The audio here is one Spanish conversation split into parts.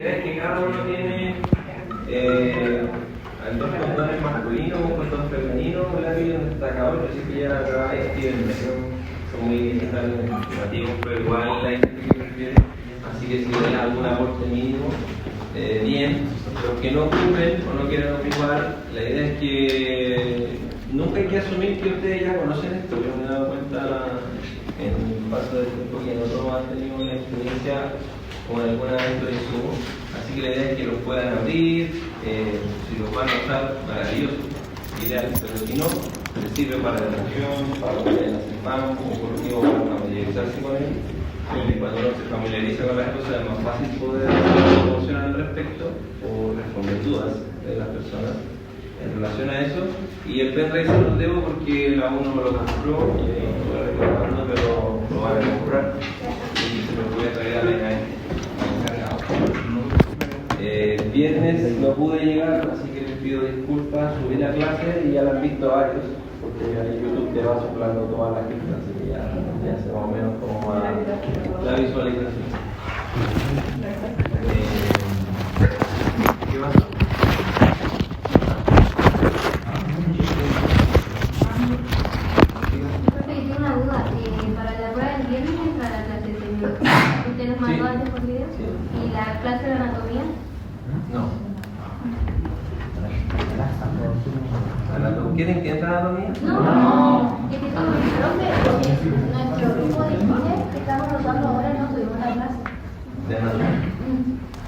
Es que cada uno tiene dos condones masculinos, un condón femenino, un lápiz destacador. Yo sé que ya acá son muy llamativos, pero igual la gente que prefiere. Así que si ven algún aporte mínimo, bien. Los que no ocupen o no quieran ocupar, la idea es que nunca hay que asumir que ustedes ya conocen esto. Yo me he dado cuenta en el paso del tiempo que nosotros han tenido una experiencia con alguna de estos insumos, así que la idea es que los puedan abrir, si los van a usar, maravilloso, ideal, pero si no, les sirve para la reacción, para que vayan a hacer pan, como por último para familiarizarse con él. Cuando uno se familiariza con las cosas es más fácil poder hacer promoción al respecto o responder dudas de las personas en relación a eso. Y el pen drive se los debo porque la uno me lo compró y estuve reclamando, pero lo van a comprar y se lo voy a traer a la encargado. Viernes no pude llegar, así que les pido disculpas. Subí la clase y ya la han visto varios, porque en YouTube te va soplando toda la gente, así que ya sé más o menos cómo va la visualización. ¿Qué pasa? Tengo una duda. Para la prueba del viernes entra la clase de semiología. ¿Usted nos mandó antes por video? Sí. ¿Y la clase de anatomía? No. ¿Quieren que entre a anatomía? No. Es que nuestro grupo de inglés que estamos usando ahora no tuvimos la clase. De anatomía.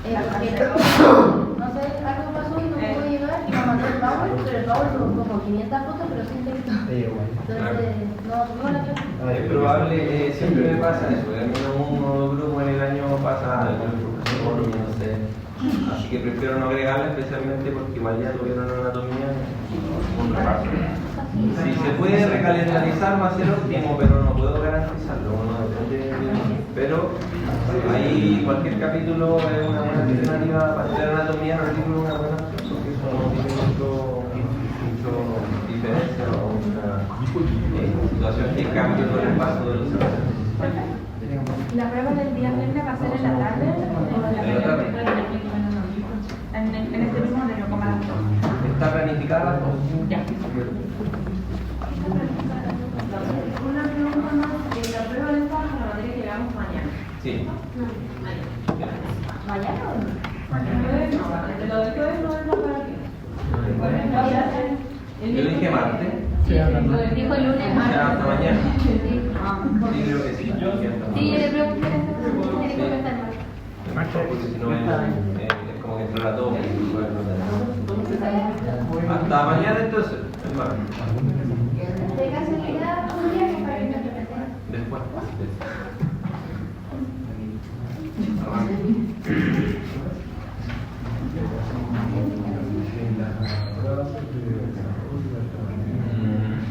No sé, algo pasó y no pudo llegar y nos mandó el PowerPoint, pero el PowerPoint son como 500 fotos, pero sin texto. Entonces, no tuvimos la clase. Es probable, siempre me pasa eso, al menos uno grupo en el año pasa algo, el profesor, no sé. Así que prefiero no agregarla, especialmente porque igual ya tuvieron anatomía un repaso. Si se puede recalendarizar va a ser óptimo, pero no puedo garantizarlo, no depende de mí. Pero ahí cualquier capítulo es una buena alternativa para hacer anatomía, no es una buena opción, porque eso no tiene mucho diferencia o una situación que cambie con el paso de los años. ¿La prueba del día viernes va a ser en la tarde? En este mismo horario, como a las 2. ¿Está planificada? Ya. Una pregunta más, la prueba de esta es la materia que llegamos mañana. Sí. ¿Mañana o no? Lo del jueves no es la para ti. Yo dije martes. Dijo el lunes. Ya, hasta mañana. Sí. Sí, creo que sí. Sí, yo le pregunté eso. Tiene que empezar más. Porque si no es como que entrará todo. Hasta mañana entonces, hermano. De casualidad, podría que para que me Después.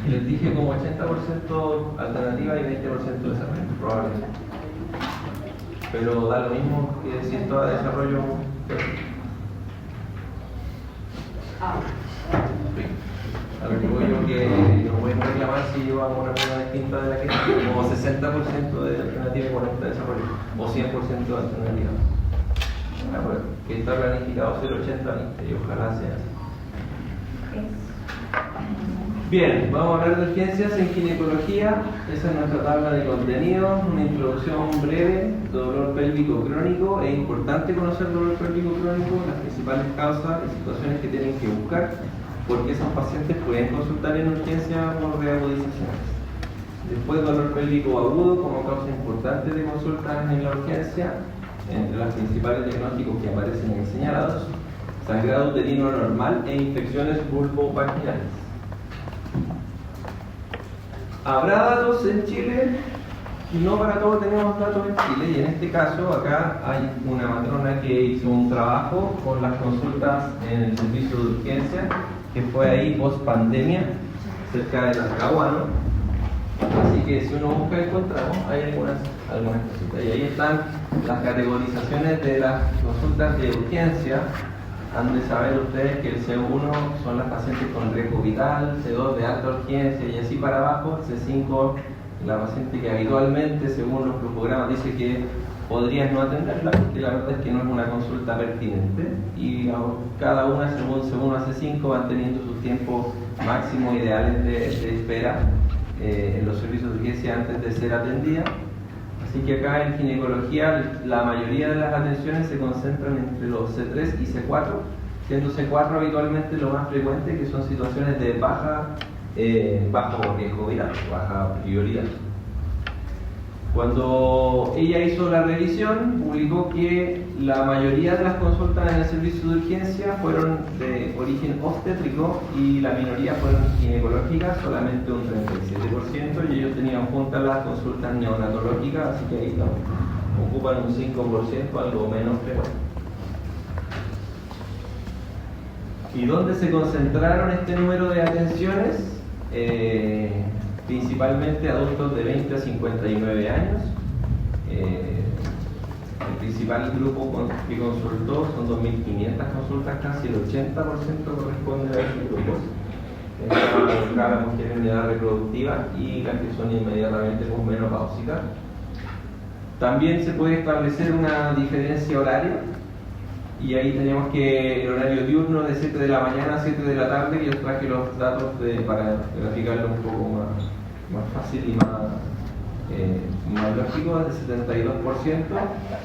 Les dije como 80% alternativa y 20% desarrollo, probablemente. Pero da lo mismo que si esto da desarrollo. A lo que voy yo que no pueden reclamar si yo hago una prueba distinta de la que como 60% de alternativa y 40% de desarrollo, o 100% de alternativa. Que está planificado ser 80-20 y ojalá sea así. Bien, vamos a hablar de urgencias en ginecología. Esa es nuestra tabla de contenidos, una introducción breve, dolor pélvico crónico. Es importante conocer el dolor pélvico crónico, las principales causas y situaciones que tienen que buscar, porque esos pacientes pueden consultar en urgencia por reagudizaciones. Después, dolor pélvico agudo como causa importante de consultas en la urgencia, entre los principales diagnósticos que aparecen ahí señalados: sangrado uterino anormal e infecciones vulvovaginales. ¿Habrá datos en Chile? No para todos tenemos datos en Chile, y en este caso acá hay una matrona que hizo un trabajo con las consultas en el servicio de urgencia, que fue ahí post pandemia, cerca de Talcahuano. Así que si uno busca encontramos, hay algunas cositas. Y ahí están las categorizaciones de las consultas de urgencia. Han de saber ustedes que el C1 son las pacientes con riesgo vital, C2 de alta urgencia y así para abajo, C5 la paciente que habitualmente, según los programas, dice que podrías no atenderla, porque la verdad es que no es una consulta pertinente y cada una, según C5, van teniendo sus tiempos máximos ideales de espera en los servicios de urgencia antes de ser atendida. Así que acá en ginecología la mayoría de las atenciones se concentran entre los C3 y C4, siendo C4 habitualmente lo más frecuente, que son situaciones de bajo riesgo viral, baja prioridad. Cuando ella hizo la revisión, publicó que la mayoría de las consultas en el servicio de urgencia fueron de origen obstétrico y la minoría fueron ginecológicas, solamente un 37%, y ellos tenían juntas las consultas neonatológicas, así que ahí ocupan un 5%, algo menos frecuente. ¿Y dónde se concentraron este número de atenciones? Principalmente adultos de 20 a 59 años. El principal grupo que consultó son 2.500 consultas, casi el 80% corresponde a esos grupos. Cada mujer en edad reproductiva y las que son inmediatamente posmenopáusicas. También se puede establecer una diferencia horaria. Y ahí tenemos que el horario diurno de 7 de la mañana a 7 de la tarde, y yo traje los datos para graficarlo un poco más fácil y más lógico, de 72%,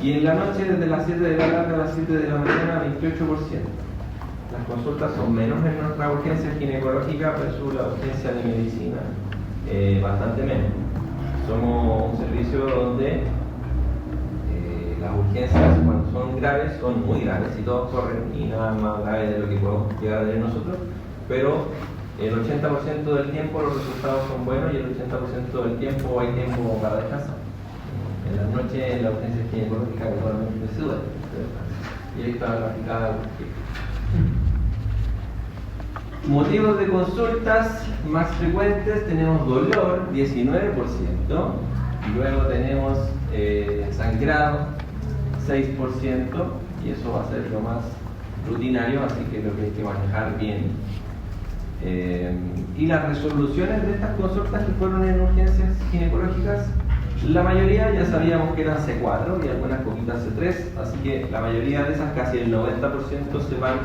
y en la noche desde las 7 de la tarde a las 7 de la mañana 28%. Las consultas son menos en nuestra urgencia ginecológica versus la urgencia de medicina, bastante menos. Somos un servicio donde las urgencias, cuando son graves, son muy graves y todos corren, y nada más grave de lo que podemos llegar a tener nosotros, pero el 80% del tiempo los resultados son buenos y el 80% del tiempo hay tiempo para descansar. En las noches en la urgencia ginecológica actualmente se duerme, y ahí está graficada. Motivos de consultas más frecuentes: tenemos dolor, 19%, luego tenemos sangrado, 6%, y eso va a ser lo más rutinario, así que lo que hay que manejar bien. Y las resoluciones de estas consultas que fueron en urgencias ginecológicas, la mayoría ya sabíamos que eran C4 y algunas poquitas C3, así que la mayoría de esas, casi el 90%, se van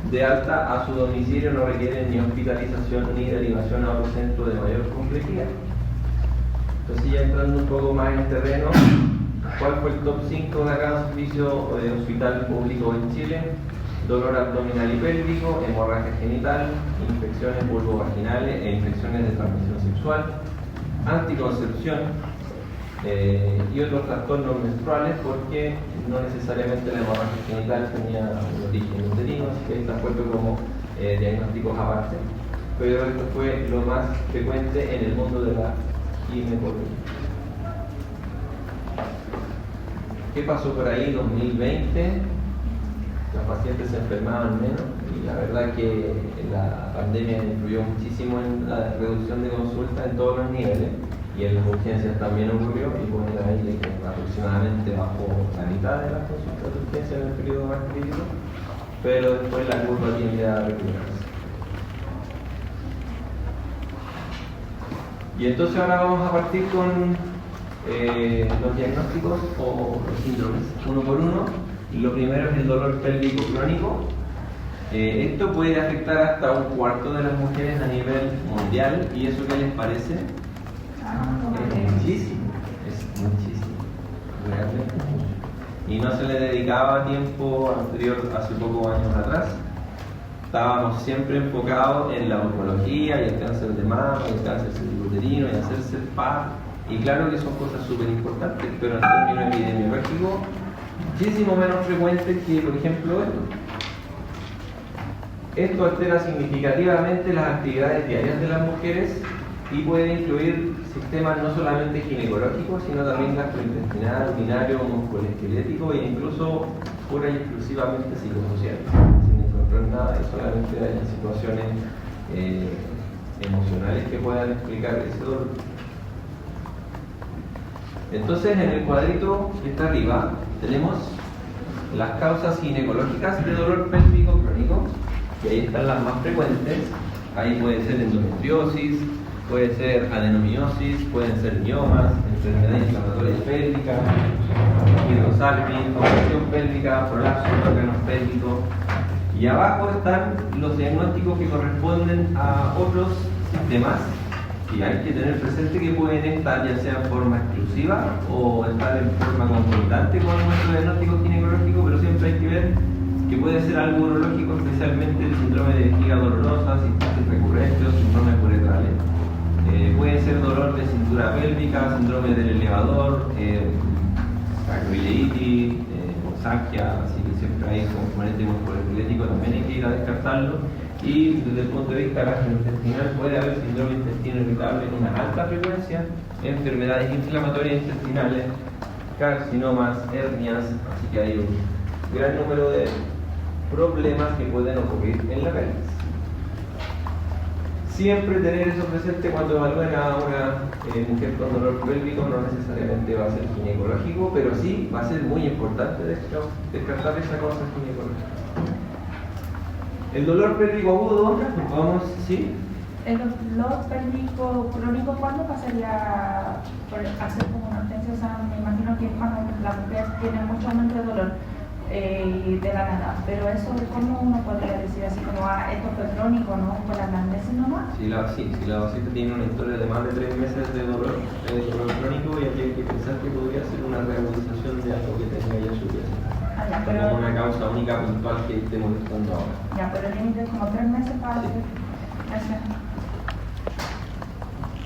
de alta a su domicilio, no requieren ni hospitalización ni derivación a otro centro de mayor complejidad. Entonces, ya entrando un poco más en terreno, ¿cuál fue el top 5 de cada servicio de hospital público en Chile? Dolor abdominal y pélvico, hemorragia genital, infecciones vulvovaginales e infecciones de transmisión sexual, anticoncepción y otros trastornos menstruales, porque no necesariamente la hemorragia genital tenía un origen uterino, así que está puesto como diagnósticos aparte, pero esto fue lo más frecuente en el mundo de la ginecología. ¿Qué pasó por ahí en 2020? Los pacientes se enfermaban menos, y la verdad que la pandemia influyó muchísimo en la reducción de consultas en todos los niveles, y en las urgencias también ocurrió, y bueno, ahí aproximadamente bajó la mitad de las consultas de urgencia en el periodo más crítico, pero después la curva tiende a recuperarse. Y entonces ahora vamos a partir con los diagnósticos o los síndromes, uno por uno. Lo primero es el dolor pélvico crónico. Esto puede afectar hasta un cuarto de las mujeres a nivel mundial, ¿y eso qué les parece? Muchísimo, es muchísimo, realmente mucho. Y no se le dedicaba tiempo anterior, hace pocos años atrás. Estábamos siempre enfocados en la oncología y el cáncer de mama, y el cáncer uterino, y hacerse el PAP, y claro que son cosas súper importantes, pero en términos epidemiológicos muchísimo menos frecuente que, por ejemplo, esto. Esto altera significativamente las actividades diarias de las mujeres y puede incluir sistemas no solamente ginecológicos, sino también gastrointestinal, urinario, musculoesquelético, e incluso pura y exclusivamente psicosocial, sin encontrar nada, y solamente hay situaciones emocionales que puedan explicar ese dolor. Entonces, en el cuadrito que está arriba tenemos las causas ginecológicas de dolor pélvico crónico, y ahí están las más frecuentes. Ahí puede ser endometriosis, puede ser adenomiosis, pueden ser miomas, enfermedades inflamatorias pélvicas, hidrosalping, compresión pélvica, prolapso de órganos pélvicos. Y abajo están los diagnósticos que corresponden a otros sistemas que hay que tener presente que pueden estar ya sea en forma exclusiva o estar en forma concomitante con nuestro diagnóstico ginecológico, pero siempre hay que ver que puede ser algo urológico, especialmente el síndrome de vejiga dolorosa, cistitis recurrente o síndromes uretrales. Puede ser dolor de cintura pélvica, síndrome del elevador, sacroileitis, osaquia, así que siempre hay componente musculoesquelético, también hay que ir a descartarlo. Y desde el punto de vista gastrointestinal puede haber síndrome intestino irritable en una alta frecuencia, enfermedades inflamatorias intestinales, carcinomas, hernias, así que hay un gran número de problemas que pueden ocurrir en la pelvis. Siempre tener eso presente cuando evalúen a una mujer con dolor pélvico, no necesariamente va a ser ginecológico, pero sí va a ser muy importante descartar esa cosa ginecológica. El dolor pélvico agudo, vamos, ¿sí? El dolor pélvico crónico, ¿cuándo pasaría por hacer como una urgencia? O sea, me imagino que es cuando la mujer tiene mucho aumento de dolor de la nada, pero eso, ¿cómo uno podría decir así como, esto fue crónico, ¿no? ¿Fue la anamnesis nomás? Si la vasita tiene una historia de más de 3 meses de dolor crónico, y aquí hay que pensar que podría ser una reagudización de algo que tenga ya su vida. Ya, pero como una causa única puntual que esté molestando ahora. Ya, pero el límite es como 3 meses para hacer. Gracias.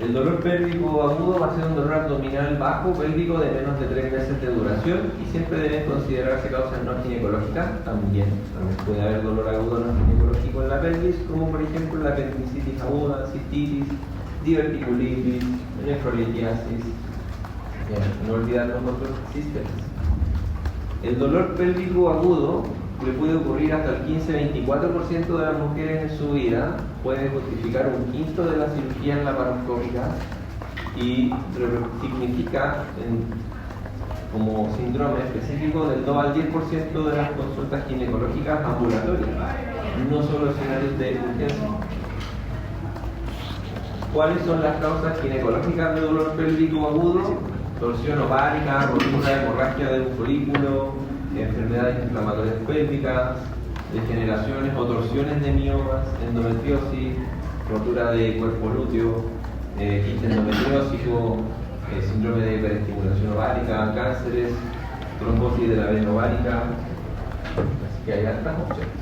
El dolor pélvico agudo va a ser un dolor abdominal bajo pélvico de menos de 3 meses de duración y siempre deben considerarse causas no ginecológicas. También puede haber dolor agudo no ginecológico en la pelvis, como por ejemplo la apendicitis aguda, cistitis, diverticulitis, nefrolitiasis. No olvidar los otros sistemas. El dolor pélvico agudo le puede ocurrir hasta el 15-24% de las mujeres en su vida, puede justificar 1/5 de la cirugía en laparoscópica y significa como síndrome específico del 2 al 10% de las consultas ginecológicas ambulatorias, no solo escenarios de urgencia. ¿Cuáles son las causas ginecológicas de dolor pélvico agudo? Torsión ovárica, rotura, hemorragia de un folículo, enfermedades inflamatorias pélvicas, degeneraciones o torsiones de miomas, endometriosis, rotura de cuerpo lúteo, quiste endometriósico, síndrome de hiperestimulación ovárica, cánceres, trombosis de la vena ovárica, así que hay altas opciones.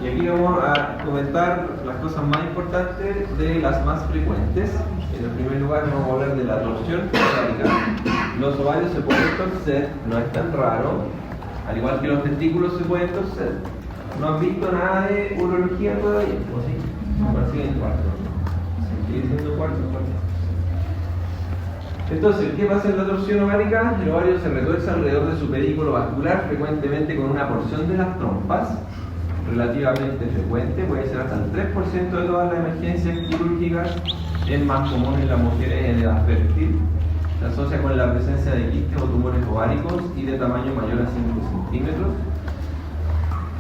Y aquí vamos a comentar las cosas más importantes de las más frecuentes. En el primer lugar vamos a hablar de la torsión ovárica. Los ovarios se pueden torcer, no es tan raro, al igual que los testículos se pueden torcer. ¿No han visto nada de urología todavía? ¿O sí? No, sigue en cuarto. Sigue siendo cuarto. Entonces, ¿qué pasa en la torsión ovárica? El ovario se retuerce alrededor de su pedículo vascular, frecuentemente con una porción de las trompas, relativamente frecuente, puede ser hasta el 3% de todas las emergencias quirúrgicas, es más común en las mujeres en edad fértil, se asocia con la presencia de quistes o tumores ováricos y de tamaño mayor a 5 centímetros.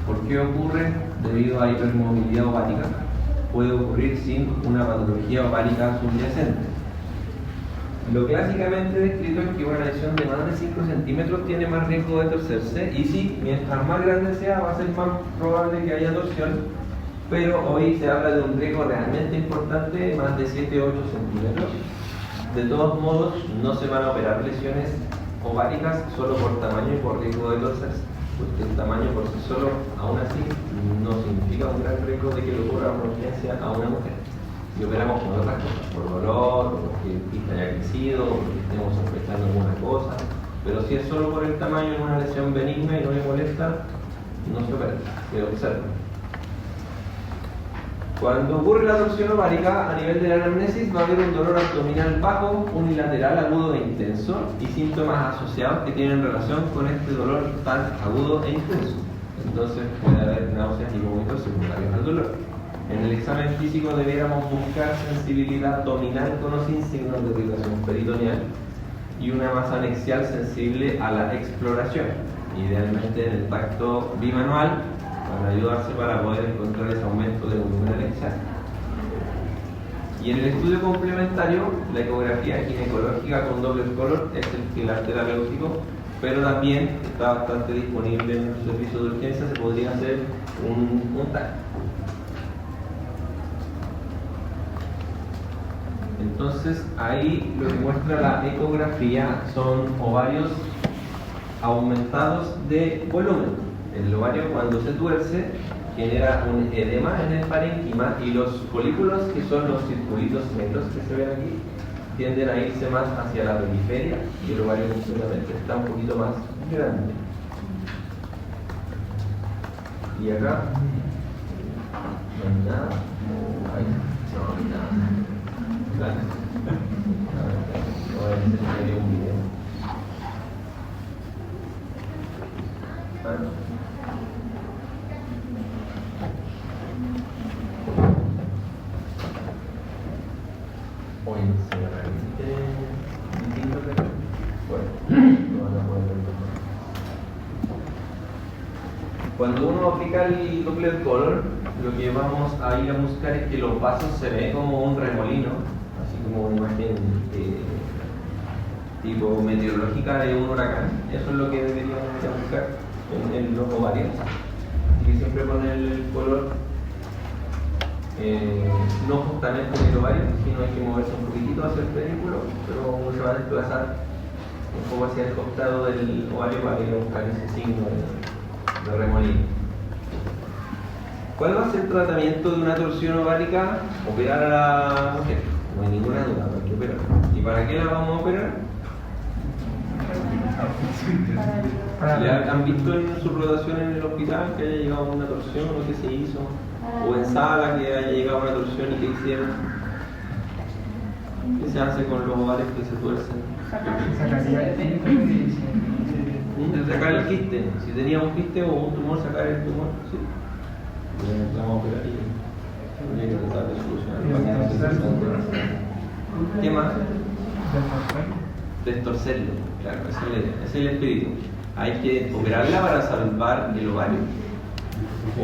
¿Por qué ocurre? Debido a hipermovilidad ovárica. Puede ocurrir sin una patología ovárica subyacente. Lo clásicamente descrito es que una lesión de más de 5 centímetros tiene más riesgo de torcerse, y sí, mientras más grande sea va a ser más probable que haya torsión, pero hoy se habla de un riesgo realmente importante, más de 7 o 8 centímetros. De todos modos, no se van a operar lesiones ováricas solo por tamaño y por riesgo de torcerse, porque el tamaño por sí solo, aún así, no significa un gran riesgo de que le ocurra una urgencia a una mujer. Si operamos con otras cosas, por dolor, o porque el quiste haya crecido, o porque estemos sospechando alguna cosa, pero si es solo por el tamaño de una lesión benigna y no le molesta, no se opera, se observa. Cuando ocurre la torsión ovárica, a nivel de la anamnesis va a haber un dolor abdominal bajo, unilateral, agudo e intenso, y síntomas asociados que tienen relación con este dolor tan agudo e intenso. Entonces puede haber náuseas y vómitos secundarios al dolor. En el examen físico debiéramos buscar sensibilidad abdominal con o sin signos de irritación peritoneal y una masa anexial sensible a la exploración, idealmente en el tacto bimanual, para ayudarse para poder encontrar ese aumento de volumen anexial. Y en el estudio complementario, la ecografía ginecológica con Doppler color es el pilar terapéutico pero también está bastante disponible en los servicios de urgencia, se podría hacer un TAC. Entonces ahí lo que muestra la ecografía son ovarios aumentados de volumen. El ovario cuando se tuerce genera un edema en el parénquima y los folículos, que son los circulitos negros que se ven aquí, tienden a irse más hacia la periferia y el ovario simplemente está un poquito más grande. Y acá no hay nada. Ahí, no hay nada. Claro. No hay un video. Hoy se repite distinto, pero bueno, no van a poder verlo. Cuando uno aplica el Doppler color, lo que vamos a ir a buscar es que los vasos se ven como un remolino, así como una imagen tipo meteorológica de un huracán. Eso es lo que deberíamos ir a buscar en los ovarios. Así que siempre poner el color no justamente en el ovario, sino hay que moverse un poquitito hacia el pedúnculo, pero uno se va a desplazar un poco hacia el costado del ovario para ir a buscar ese signo de remolino. ¿Cuál va a ser el tratamiento de una torsión ovárica? Operar a la mujer, no hay ninguna duda, hay que operar. ¿Y para qué la vamos a operar? ¿Ya han visto en su rotación en el hospital que haya llegado una torsión o que se hizo? ¿O en sala que haya llegado una torsión y que hicieron? ¿Qué se hace con los ovarios que se tuercen? Sacar el quiste. Si tenía un quiste o un tumor, sacar el tumor. Sí. Vamos a operar y hay que tratar de solucionar. ¿Qué más? Destorcerlo, claro, ese es el espíritu. Hay que operarla para salvar el ovario.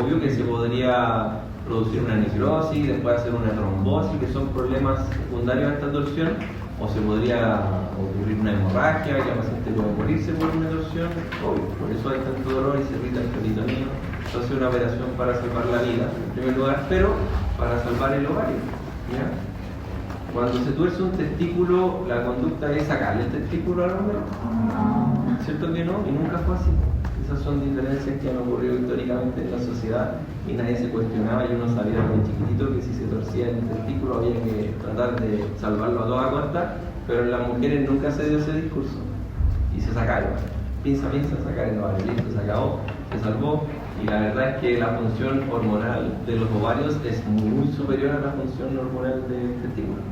Obvio que se podría producir una necrosis, después hacer una trombosis, que son problemas secundarios a esta torsión, o se podría ocurrir una hemorragia, que la paciente puede morirse por una torsión, obvio, por eso hay tanto dolor y se irrita el peritoneo. Entonces una operación para salvar la vida, en primer lugar, pero para salvar el ovario. ¿Ya? Cuando se tuerce un testículo, la conducta es sacarle el testículo al hombre. ¿Cierto que no? Y nunca fue así. Esas son diferencias que han ocurrido históricamente en la sociedad y nadie se cuestionaba y uno sabía muy chiquitito que si se torcía el testículo había que tratar de salvarlo a toda costa, pero en las mujeres nunca se dio ese discurso y se sacaron. Pinza, sacar el ovario, listo, se acabó, se salvó. Y la verdad es que la función hormonal de los ovarios es muy superior a la función hormonal del testículo.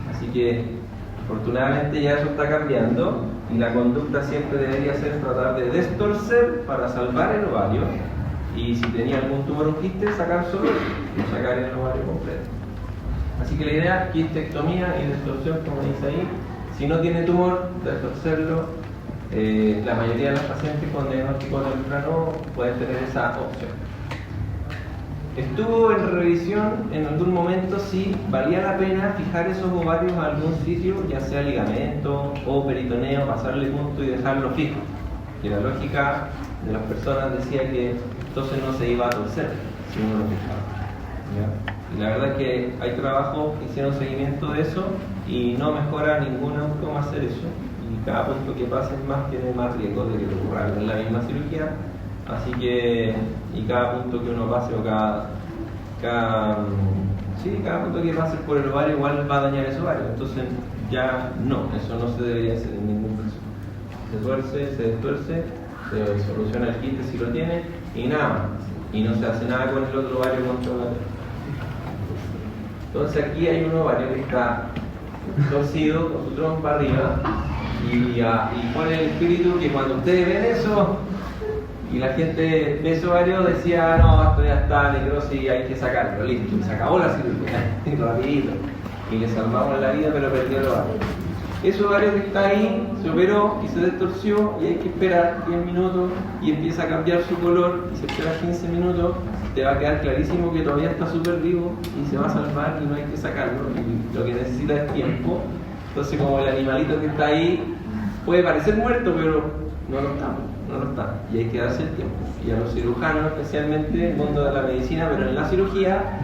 Así que afortunadamente ya eso está cambiando y la conducta siempre debería ser tratar de destorcer para salvar el ovario y si tenía algún tumor o quiste, sacar solo y sacar el ovario completo. Así que la idea es quistectomía y destorsión, como dice ahí. Si no tiene tumor, destorcerlo. La mayoría de los pacientes con diagnóstico temprano pueden tener esa opción. Estuvo en revisión en algún momento si valía la pena fijar esos ovarios a algún sitio, ya sea ligamento o peritoneo, pasarle punto y dejarlo fijo. Que la lógica de las personas decía que entonces no se iba a torcer si uno lo fijaba. ¿Ya? Y la verdad es que hay trabajos que hicieron seguimiento de eso y no mejora ningún outcome hacer eso. Y cada punto que pase más tiene más riesgo de que le ocurra en la misma cirugía. Así que, y cada punto que uno pase o cada punto que pase por el ovario igual va a dañar ese ovario. Entonces ya no, eso no se debería hacer en ningún caso. Se tuerce, se destuerce, se soluciona el quiste si lo tiene y nada más. Y no se hace nada con el otro ovario controlado. Entonces aquí hay un ovario que está torcido con su trompa arriba y pone el espíritu que cuando ustedes ven eso y la gente de ese ovario decía no, esto ya está necrosis, hay que sacarlo, listo, y se acabó la cirugía, rapidito, y le salvamos la vida pero perdió el ovario. Ese ovario que está ahí se operó y se destorció y hay que esperar 10 minutos y empieza a cambiar su color y se espera 15 minutos, te va a quedar clarísimo que todavía está súper vivo y se va a salvar y no hay que sacarlo, y lo que necesita es tiempo. Entonces como el animalito que está ahí puede parecer muerto pero No lo está. Y hay que darse el tiempo. Y a los cirujanos, especialmente el mundo de la medicina, pero en la cirugía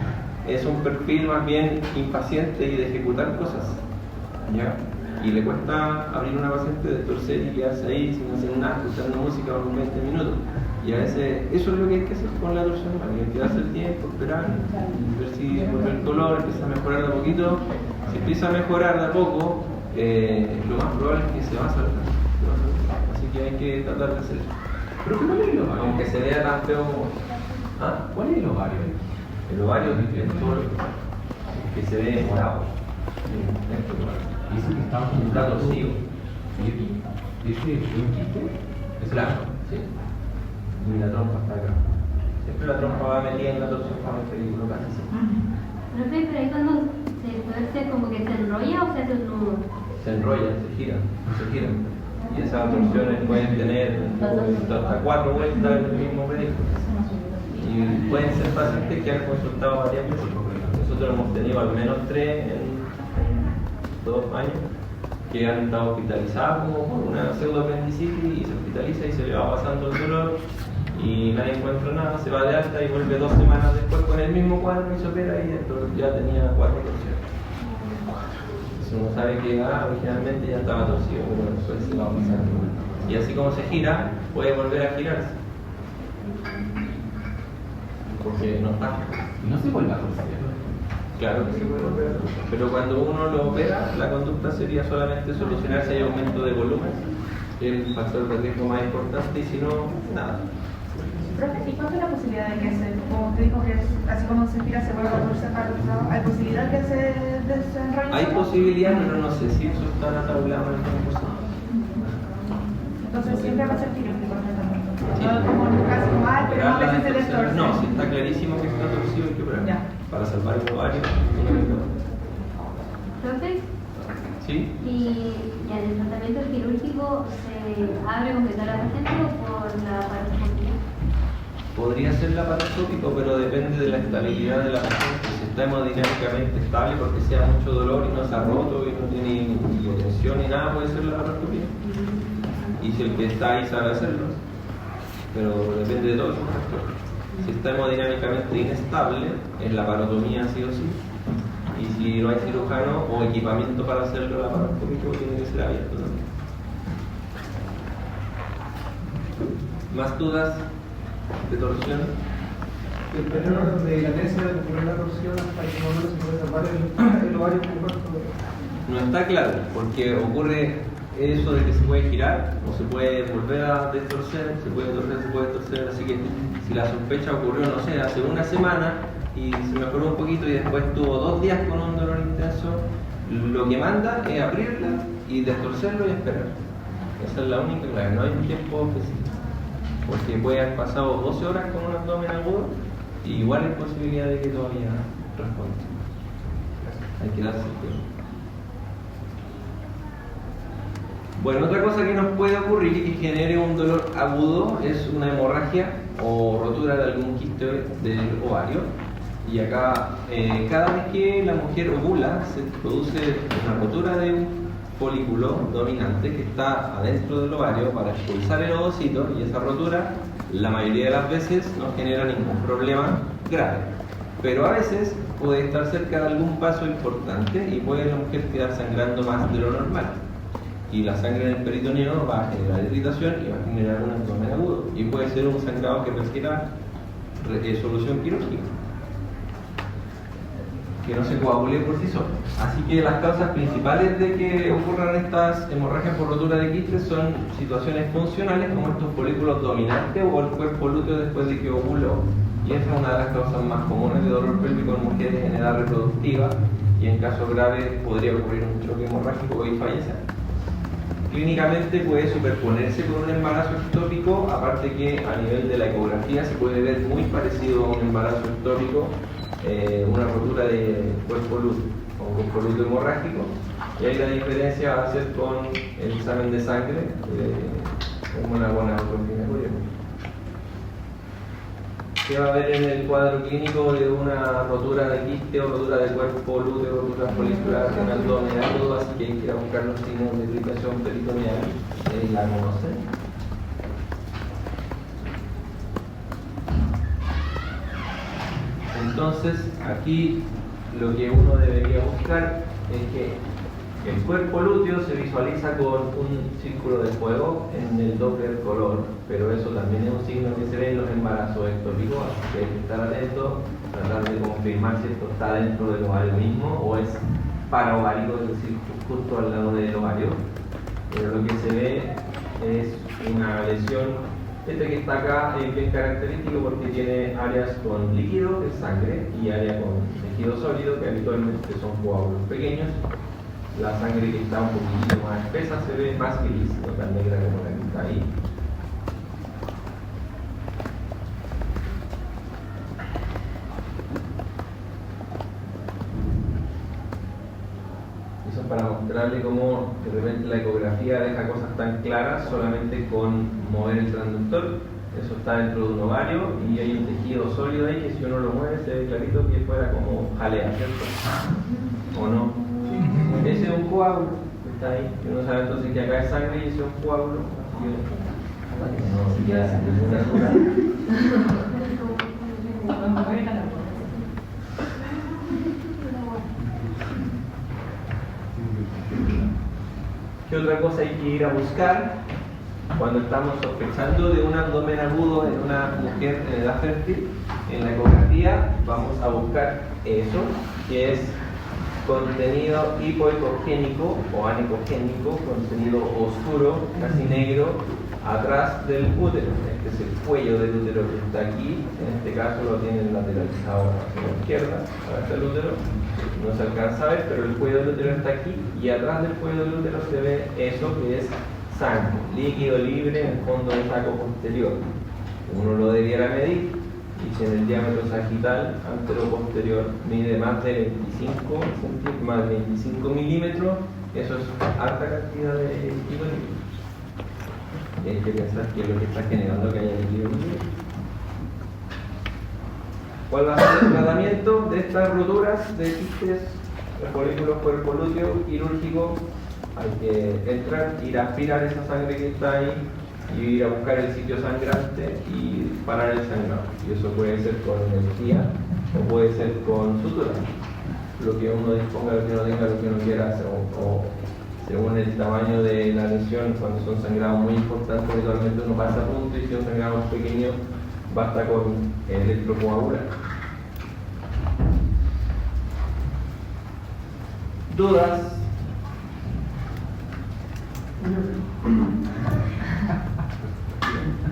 es un perfil más bien impaciente y de ejecutar cosas. ¿Ya? Y le cuesta abrir una paciente, de torcer y quedarse ahí sin hacer nada, escuchando música por 20 minutos. Y a veces eso es lo que hay que hacer con la torsión, hay que darse el tiempo, esperar, ver si vuelve el color, empieza a mejorar de a poquito. Si empieza a mejorar de a poco, lo más probable es que se va a saltar. Así que hay que tratar de hacerlo. ¿Pero cuál es el ovario? Aunque se vea tan feo como... ¿Ah? ¿Cuál es el ovario? El ovario es todo lo que se ve morado. Dice que estaba con un Está torcido. ¿Dice un quiste? Es blanco, sí. Y la trompa está acá. Siempre la trompa va metida en la torsión para el película, casi siempre. Profe, pero ahí cuando se tuerce como que se enrolla o se hace un nudo. Se enrollan, se giran. Y esas torsiones pueden tener hasta 4 vueltas en el mismo médico. Y pueden ser pacientes que han consultado varias veces. Nosotros hemos tenido al menos 3 en 2 años que han estado hospitalizados como por una pseudoapendicitis y se hospitaliza y se le va pasando el dolor y nadie encuentra nada, se va de alta y vuelve 2 semanas después con el mismo cuadro y se opera y ya tenía 4 torsiones. Uno sabe que originalmente ya estaba torcido, pero después se va pasando. Y así como se gira, puede volver a girarse. Porque no está. Y no se vuelve a torcer. Claro que se puede volver a torcer. Pero cuando uno lo opera, la conducta sería solamente solucionar si hay aumento de volumen, que es el factor de riesgo más importante, y si no, nada. Profe, ¿y cuánto es la posibilidad de que como te dijo, que así como se tira se vuelva a torcer para el otro lado? ¿Hay posibilidad que se desenrolle? Hay posibilidad, pero no sé si eso está tabulado en el concurso. Entonces siempre va a ser quirúrgico el tratamiento. Sí. No como en tu caso, como, ay, pero no, a veces se Operar destorce. no, si está clarísimo que está torcido, hay que operar. Ya. Para salvar el ovario. Profe, ¿Sí? y en el tratamiento quirúrgico se abre completar la paciente o por la paroscopía. Podría ser laparoscópico, pero depende de la estabilidad de la paciente. Si está hemodinámicamente estable porque sea mucho dolor y no se ha roto y no tiene ni tensión ni nada, puede ser laparoscopía. Y si el que está ahí sabe hacerlo, pero depende de todos esos factores. Si está hemodinámicamente inestable, es laparotomía sí o sí. Y si no hay cirujano o equipamiento para hacerlo laparoscópico, tiene que ser abierto también. ¿Más dudas de torsión? El periodo de latencia de ocurrir la torsión hasta que más o menos se puede salvar el ovario compacto. No está claro, porque ocurre eso de que se puede girar o se puede volver a destorcer, se puede torcer, así que si la sospecha ocurrió, no sé, hace una semana y se mejoró un poquito y después tuvo 2 días con un dolor intenso, lo que manda es abrirla y destorcerlo y esperar. Esa es la única clave, no hay un tiempo específico, porque puede haber pasado 12 horas con un abdomen agudo y igual hay posibilidad de que todavía responda. Hay que darse el tiempo. Bueno, otra cosa que nos puede ocurrir y que genere un dolor agudo es una hemorragia o rotura de algún quiste del ovario. Y acá, cada vez que la mujer ovula, se produce una rotura de un folículo dominante que está adentro del ovario para expulsar el ovocito, y esa rotura, la mayoría de las veces, no genera ningún problema grave. Pero a veces puede estar cerca de algún paso importante y puede la mujer quedar sangrando más de lo normal. Y la sangre en el peritoneo va a generar irritación y va a generar un abdomen agudo. Y puede ser un sangrado que requiera solución quirúrgica, que no se coagule por sí solo. Así que las causas principales de que ocurran estas hemorragias por rotura de quistes son situaciones funcionales, como estos folículos dominantes o el cuerpo lúteo después de que ovuló. Y esa es una de las causas más comunes de dolor pélvico en mujeres en edad reproductiva, y en casos graves podría ocurrir un choque hemorrágico y fallecer. Clínicamente puede superponerse con un embarazo ectópico, aparte que a nivel de la ecografía se puede ver muy parecido a un embarazo ectópico, una rotura de cuerpo lúteo o cuerpo lúteo hemorrágico, y ahí la diferencia va a ser con el examen de sangre, como una buena autopsia. ¿Qué va a haber en el cuadro clínico de una rotura de quiste o rotura de cuerpo lúteo, rotura folicular en abdomen agudo? Así que hay que ir a buscar los signos de irritación peritoneal, la conocen. Entonces, aquí lo que uno debería buscar es que el cuerpo lúteo se visualiza con un círculo de fuego en el Doppler color, pero eso también es un signo que se ve en los embarazos ectópicos, así que hay que estar atento, tratar de confirmar si esto está dentro del ovario mismo o es paraovárico, es decir, justo al lado del ovario. Pero lo que se ve es una lesión. Este que está acá es bien característico porque tiene áreas con líquido, que es sangre, y áreas con tejido sólido, que habitualmente son coágulos pequeños. La sangre que está un poquito más espesa se ve más gris, no tan negra como la que está ahí. Eso es para mostrarle cómo de repente la ecografía deja cosas tan claras solamente con mover el transductor. Eso está dentro de un ovario y hay un tejido sólido ahí que si uno lo mueve se ve clarito que fuera como jalea, ¿cierto? ¿O no? Ese es un coágulo que está ahí, que uno sabe entonces que acá es sangre y ese es un coágulo. No, ya, ¿qué otra cosa hay que ir a buscar cuando estamos sospechando de un abdomen agudo en una mujer en edad fértil? En la ecografía vamos a buscar eso, que es contenido hipoecogénico o anecogénico, contenido oscuro, casi negro, atrás del útero. Este es el cuello del útero que está aquí, en este caso lo tienen lateralizado hacia la izquierda, hacia el útero, no se alcanza a ver, pero el cuello del útero está aquí y atrás del cuello del útero se ve eso que es sangre, líquido libre en el fondo del saco posterior. Uno lo debiera medir y si en el diámetro sagital antero-posterior mide más de 25 milímetros, eso es alta cantidad de líquido libre. Y hay que pensar que es lo que está generando que haya líquido libre. ¿Cuál va a ser el tratamiento de estas roturas de quistes, los folículos cuerpo lúteo quirúrgico? Hay que entrar, ir a aspirar esa sangre que está ahí y ir a buscar el sitio sangrante y parar el sangrado. Y eso puede ser con energía o puede ser con sutura. Lo que uno disponga, lo que uno tenga, lo que uno quiera hacer, o según el tamaño de la lesión. Cuando son sangrados muy importantes, habitualmente uno pasa a punto, y si es un sangrado más pequeño, basta con electrocoagular. ¿Dudas?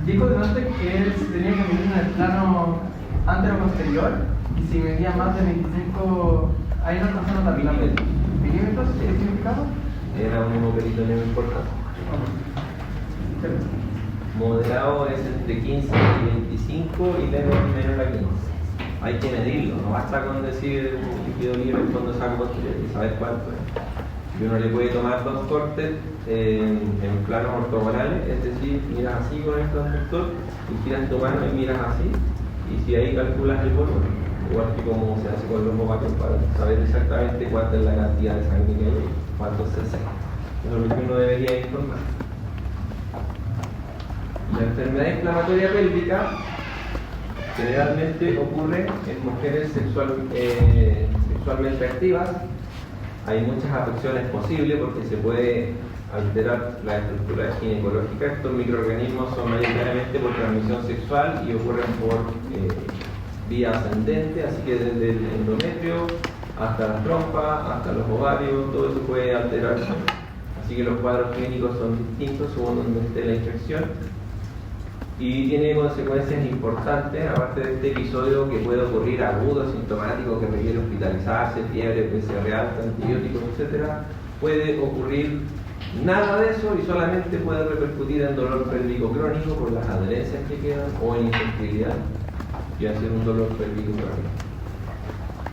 Dijo delante que él tenía que medir en el plano antero-posterior y si medía más de 25, ahí no alcanzó a notar milímetros, ¿qué significaba? Era un hemoperitoneo importante. Moderado es entre 15 y 25 y leve menor a 15. Hay que medirlo, no basta con decir líquido libre en fondo saco posterior y saber cuánto es. Y uno le puede tomar dos cortes en planos ortogonales, es decir, miras así con el transductor y giras tu mano y miras así, y si ahí calculas el volumen, igual que como se hace con los ovarios para saber exactamente cuánta es la cantidad de sangre que hay, cuánto se seca. Eso es lo que uno debería informar. La enfermedad inflamatoria pélvica generalmente ocurre en mujeres sexualmente activas. Hay muchas afecciones posibles porque se puede alterar la estructura ginecológica. Estos microorganismos son mayoritariamente por transmisión sexual y ocurren por vía ascendente, así que desde el endometrio hasta las trompas, hasta los ovarios, todo eso puede alterarse. Así que los cuadros clínicos son distintos según donde esté la infección. Y tiene consecuencias importantes, aparte de este episodio que puede ocurrir agudo, asintomático, que requiere hospitalizarse, fiebre, PCR alta, antibióticos, etc. Puede ocurrir nada de eso y solamente puede repercutir en dolor pélvico crónico por las adherencias que quedan o en infertilidad y hacer un dolor pélvico crónico.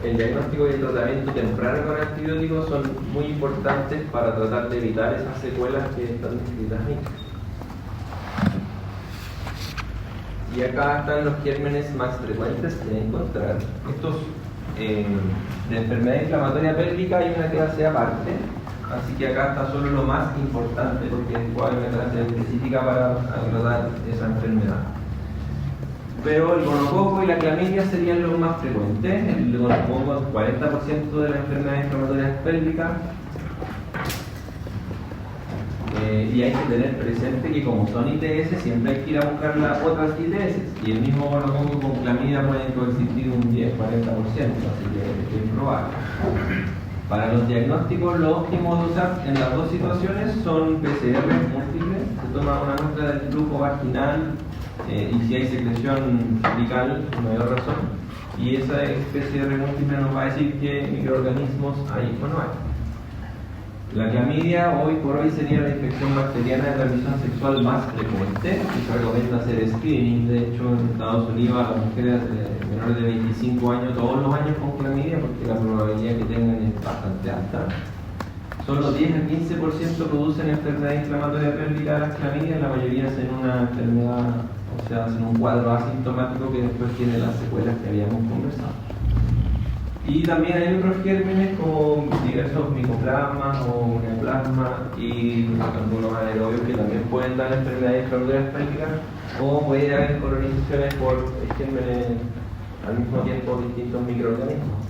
El diagnóstico y el tratamiento temprano con antibióticos son muy importantes para tratar de evitar esas secuelas que están descritas ahí. Y acá están los gérmenes más frecuentes de encontrar. Estos de enfermedad inflamatoria pélvica hay una clase aparte, así que acá está solo lo más importante porque después hay una clase específica para tratar esa enfermedad. Pero el gonococo y la clamidia serían los más frecuentes. El gonococo es 40% de las enfermedades inflamatorias pélvicas. Y hay que tener presente que como son ITS, siempre hay que ir a buscar las otras ITS. Y el mismo gonococo con clamidia pueden coexistir un 10-40%, así que es probable. Para los diagnósticos, lo óptimo de usar en las dos situaciones son PCR múltiples. Se toma una muestra del flujo vaginal y si hay secreción fecal, mayor razón. Y esa PCR múltiple nos va a decir qué microorganismos hay o no hay. La clamidia hoy por hoy sería la infección bacteriana de transmisión sexual más frecuente y se recomienda hacer screening. De hecho, en Estados Unidos a las mujeres menores de 25 años todos los años con clamidia porque la probabilidad que tengan es bastante alta. Solo 10 a 15% producen enfermedad inflamatoria pélvica de las clamidias, la mayoría hacen una enfermedad, o sea, hacen un cuadro asintomático que después tiene las secuelas que habíamos conversado. Y también hay otros gérmenes como diversos micoplasmas o neoplasmas y algunos anaerobios que también pueden dar enfermedades inflamatorias pélvicas, o puede haber colonizaciones por gérmenes al mismo tiempo distintos microorganismos.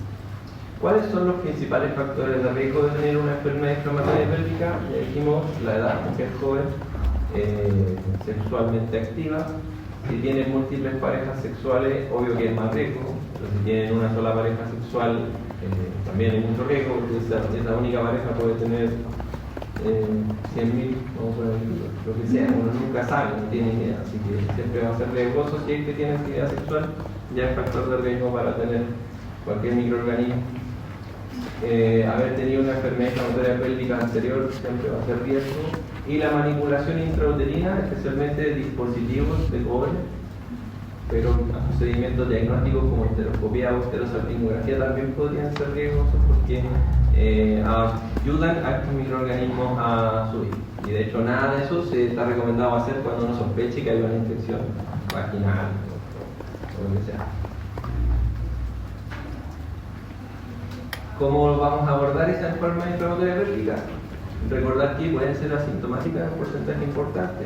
¿Cuáles son los principales factores de riesgo de tener una enfermedad inflamatoria pélvica? Ya dijimos la edad, mujer joven, sexualmente activa. Si tienen múltiples parejas sexuales, obvio que es más riesgo. Pero si tienen una sola pareja sexual, también hay mucho riesgo, porque esa única pareja puede tener 100.000, vamos a poner lo que sea, uno nunca sabe, no tiene idea, así que siempre va a ser riesgoso si es que tiene actividad sexual, ya es factor de riesgo para tener cualquier microorganismo. Haber tenido una enfermedad inflamatoria pélvica anterior siempre va a ser riesgo. Y la manipulación intrauterina, especialmente de dispositivos de cobre, pero procedimientos diagnósticos como histeroscopía o histerosalpingografía también podrían ser riesgosos porque ayudan a estos microorganismos a subir. Y de hecho nada de eso se está recomendado hacer cuando uno sospeche que hay una infección vaginal o lo que sea. ¿Cómo vamos a abordar esa enfermedad inflamatoria pélvica? Recordar que pueden ser asintomáticas en un porcentaje importante.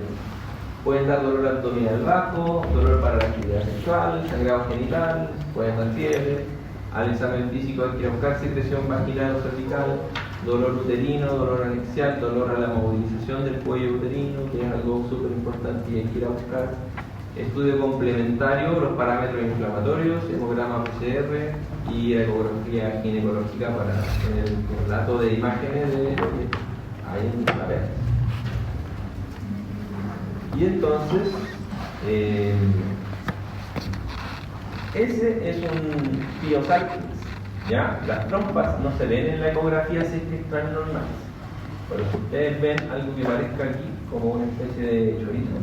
Pueden dar dolor abdominal bajo, dolor para la actividad sexual, sangrado genital, pueden dar fiebre. Al examen físico hay que buscar secreción vaginal o cervical, dolor uterino, dolor anexial, dolor a la movilización del cuello uterino, que es algo súper importante y hay que ir a buscar. Estudio complementario, los parámetros inflamatorios, hemograma PCR y ecografía ginecológica para tener un dato de imágenes de lo que hay en la vez. Y entonces, ese es un Piosalpinx, ¿ya? Las trompas no se ven en la ecografía si es que están normales. Pero si ustedes ven algo que parezca aquí como una especie de chorizo,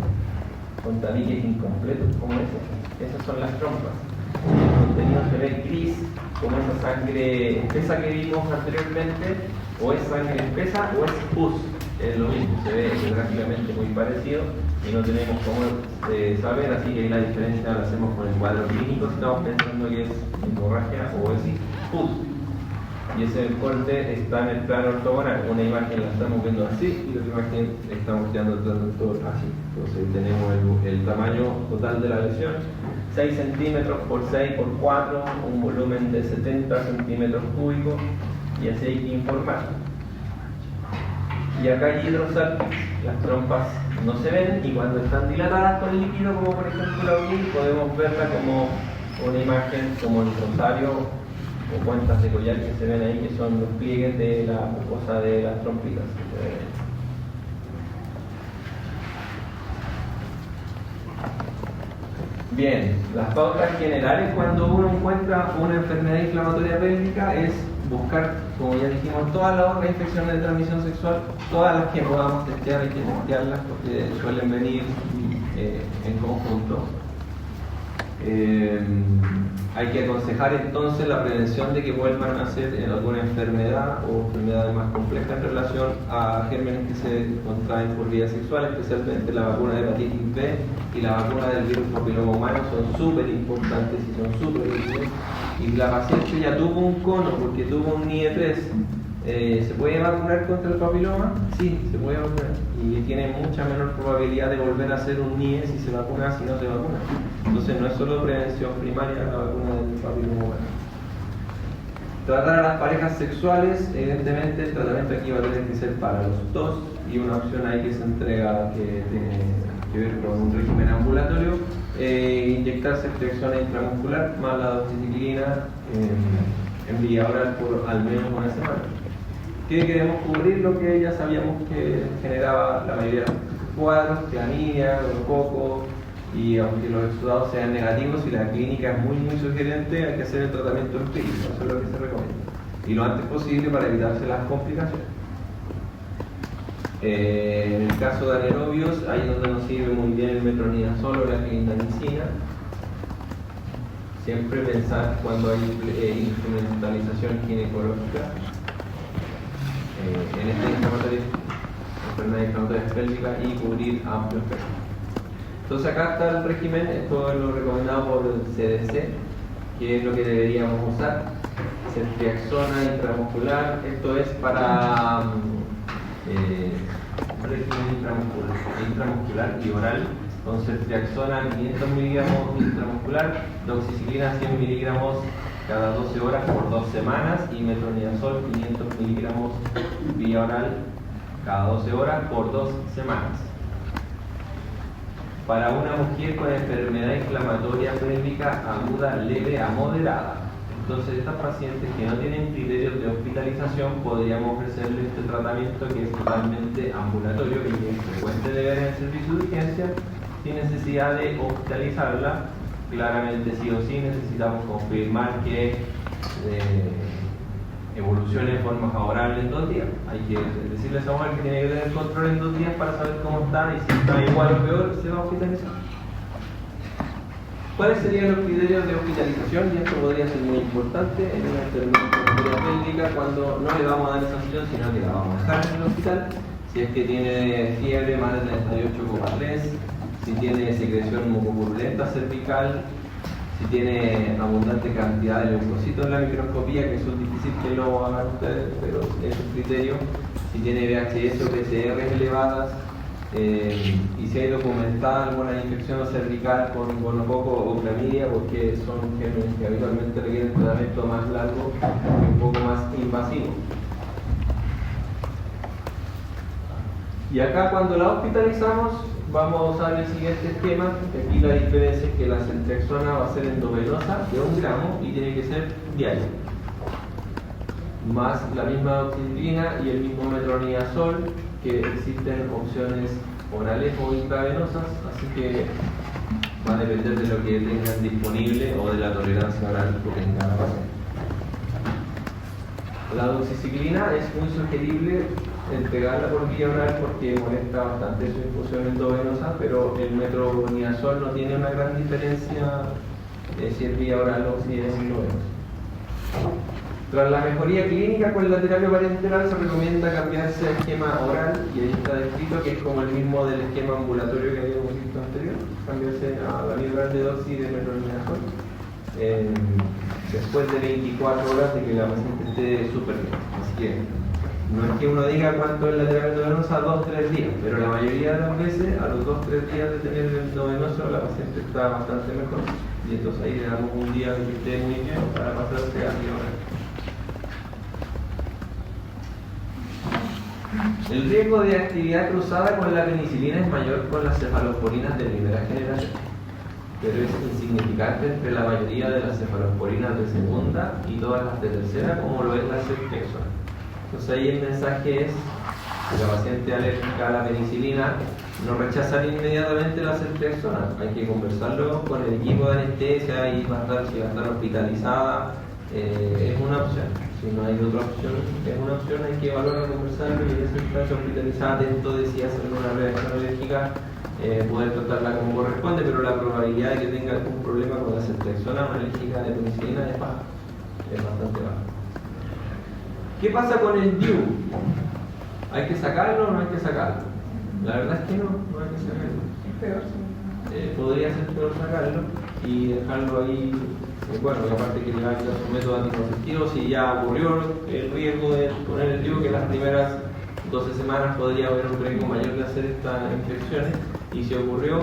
con tabiques incompletos como ese, esas son las trompas. El contenido se ve gris, como esa sangre espesa que vimos anteriormente, o es sangre espesa o es pus. Es lo mismo, se ve gráficamente muy parecido y no tenemos cómo saber, así que ahí la diferencia la hacemos con el cuadro clínico si estamos pensando que es hemorragia o es pus. Y ese corte está en el plano ortogonal, una imagen la estamos viendo así y otra imagen la estamos viendo todo así. Entonces tenemos el tamaño total de la lesión, 6 centímetros por 6 por 4, un volumen de 70 centímetros cúbicos y así hay que informar. Y acá hay hidrosalpinx, las trompas no se ven y cuando están dilatadas con líquido, como por ejemplo aquí, podemos verla como una imagen como el rosario o cuentas de collar que se ven ahí, que son los pliegues de la mucosa de las trompitas. Bien, las pautas generales cuando uno encuentra una enfermedad inflamatoria pélvica es buscar, como ya dijimos, todas las otras infecciones de transmisión sexual, todas las que podamos testear, hay que testearlas porque suelen venir en conjunto. Hay que aconsejar entonces la prevención de que vuelvan a hacer alguna enfermedad o enfermedades más complejas en relación a gérmenes que se contraen por vía sexual, especialmente la vacuna de hepatitis B y la vacuna del virus papiloma humano son súper importantes y son súper útiles. Y la paciente ya tuvo un cono porque tuvo un NIE3 ¿Se puede vacunar contra el papiloma? Sí, se puede vacunar. Y tiene mucha menor probabilidad de volver a hacer un NIE si se vacuna, si no se vacuna. Entonces no es solo prevención primaria la vacuna del papiloma humano. Tratar a las parejas sexuales, evidentemente el tratamiento aquí va a tener que ser para los dos, y una opción ahí que se entrega que tiene que ver con un régimen ambulatorio, inyectar ceftriaxona intramuscular más la doxiciclina en vía oral por al menos una semana. ¿Qué queremos cubrir? Lo que ya sabíamos que generaba la mayoría de los cuadros, clamidia, coco, y aunque los exudados sean negativos y la clínica es muy sugerente, hay que hacer el tratamiento empírico, eso es lo que se recomienda. Y lo antes posible para evitarse las complicaciones. En el caso de anaerobios, ahí es donde nos sirve muy bien el metronidazol o la clindamicina. Siempre pensar cuando hay instrumentalización ginecológica en esta enfermedad inflamatoria pélvica y cubrir amplio espectro. Entonces acá está el régimen, esto es lo recomendado por el CDC, que es lo que deberíamos usar. Ceftriaxona intramuscular, esto es para régimen intramuscular y oral, con ceftriaxona 500 miligramos intramuscular, doxiciclina 100 miligramos cada 12 horas por 2 semanas y metronidazol 500 miligramos vía oral cada 12 horas por 2 semanas. Para una mujer con enfermedad inflamatoria pélvica aguda, leve a moderada. Entonces, estas pacientes que no tienen criterios de hospitalización, podríamos ofrecerle este tratamiento que es totalmente ambulatorio y que es frecuente de ver en el servicio de urgencia, sin necesidad de hospitalizarla. Claramente, sí o sí, necesitamos confirmar que evolucione de forma favorable en 2 días. Hay que decirle a esa mujer que tiene que tener control en 2 días para saber cómo está, y si está igual o peor, se va a hospitalizar. ¿Cuáles serían los criterios de hospitalización? Y esto podría ser muy importante en una enfermedad pélvica cuando no le vamos a dar esa opción, sino que la vamos a dejar en el hospital. Si es que tiene fiebre más de 38 coparles, si tiene secreción mucopurulenta cervical, si tiene abundante cantidad de leucocitos en la microscopía, que eso es difícil que lo hagan ustedes, pero es un criterio, si tiene VHS o PCR elevadas, y si hay documentada alguna infección cervical con gonococo o clamidia, porque son gérmenes que habitualmente requieren tratamiento más largo y un poco más invasivo. Y acá cuando la hospitalizamos vamos a usar el siguiente esquema. Aquí la diferencia es que la ceftriaxona va a ser endovenosa de 1 gramo y tiene que ser diario, más la misma doxiciclina y el mismo metronidazol, que existen opciones orales o intravenosas, así que va a depender de lo que tengan disponible o de la tolerancia oral que tenga la paciente. La doxiciclina es muy sugerible entregarla por vía oral porque molesta bastante su infusión endovenosa, pero el metronidazol no tiene una gran diferencia si es vía oral o si es endovenosa. Tras la mejoría clínica con la terapia parenteral se recomienda cambiarse al esquema oral, y ahí está descrito que es como el mismo del esquema ambulatorio que habíamos visto anterior, cambiarse a la vía oral de dosis de metronidazol después de 24 horas de que la paciente esté súper bien. Así que no es que uno diga cuánto es la terapia endovenosa, 2-3 días, pero la mayoría de las veces a los 2-3 días de tener el endovenoso la paciente está bastante mejor, y entonces ahí le damos un día que esté muy bien para pasarse a vía oral. El riesgo de actividad cruzada con la penicilina es mayor con las cefalosporinas de primera generación, pero es insignificante entre la mayoría de las cefalosporinas de segunda y todas las de tercera, como lo es la ceftriaxona. Entonces ahí el mensaje es que la paciente alérgica a la penicilina no rechazar inmediatamente la ceftriaxona, hay que conversarlo con el equipo de anestesia y si va a estar hospitalizada, es una opción. Si no hay otra opción, es una opción, hay que evaluar, conversarlo, y en esa instancia hospitalizada atento de si hacer una reacción alérgica, poder tratarla como corresponde, pero la probabilidad de que tenga algún problema con la ceftriaxona o alérgica de penicilina es baja, es bastante baja. ¿Qué pasa con el DIU? ¿Hay que sacarlo o no hay que sacarlo? La verdad es que no hay que sacarlo. Es peor. Podría ser peor sacarlo y dejarlo ahí bueno, aparte que le va a quitar su método anticonceptivo, si ya ocurrió el riesgo de poner el DIU, que las primeras 12 semanas podría haber un riesgo mayor de hacer estas infecciones, y si ocurrió,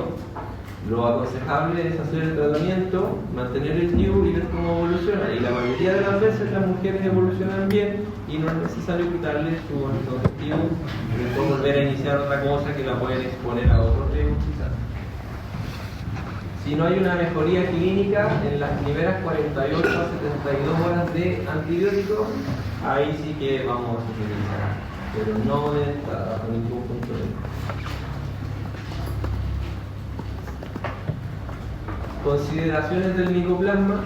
lo aconsejable es hacer el tratamiento, mantener el DIU y ver cómo evoluciona. Y la mayoría de las veces las mujeres evolucionan bien y no es necesario quitarle su anticonceptivo y después volver a iniciar otra cosa que la pueden exponer a otros riesgos quizás. Si no hay una mejoría clínica en las primeras 48 a 72 horas de antibióticos, ahí sí que vamos a utilizar, pero no de bajo ningún punto de vista. Consideraciones del micoplasma.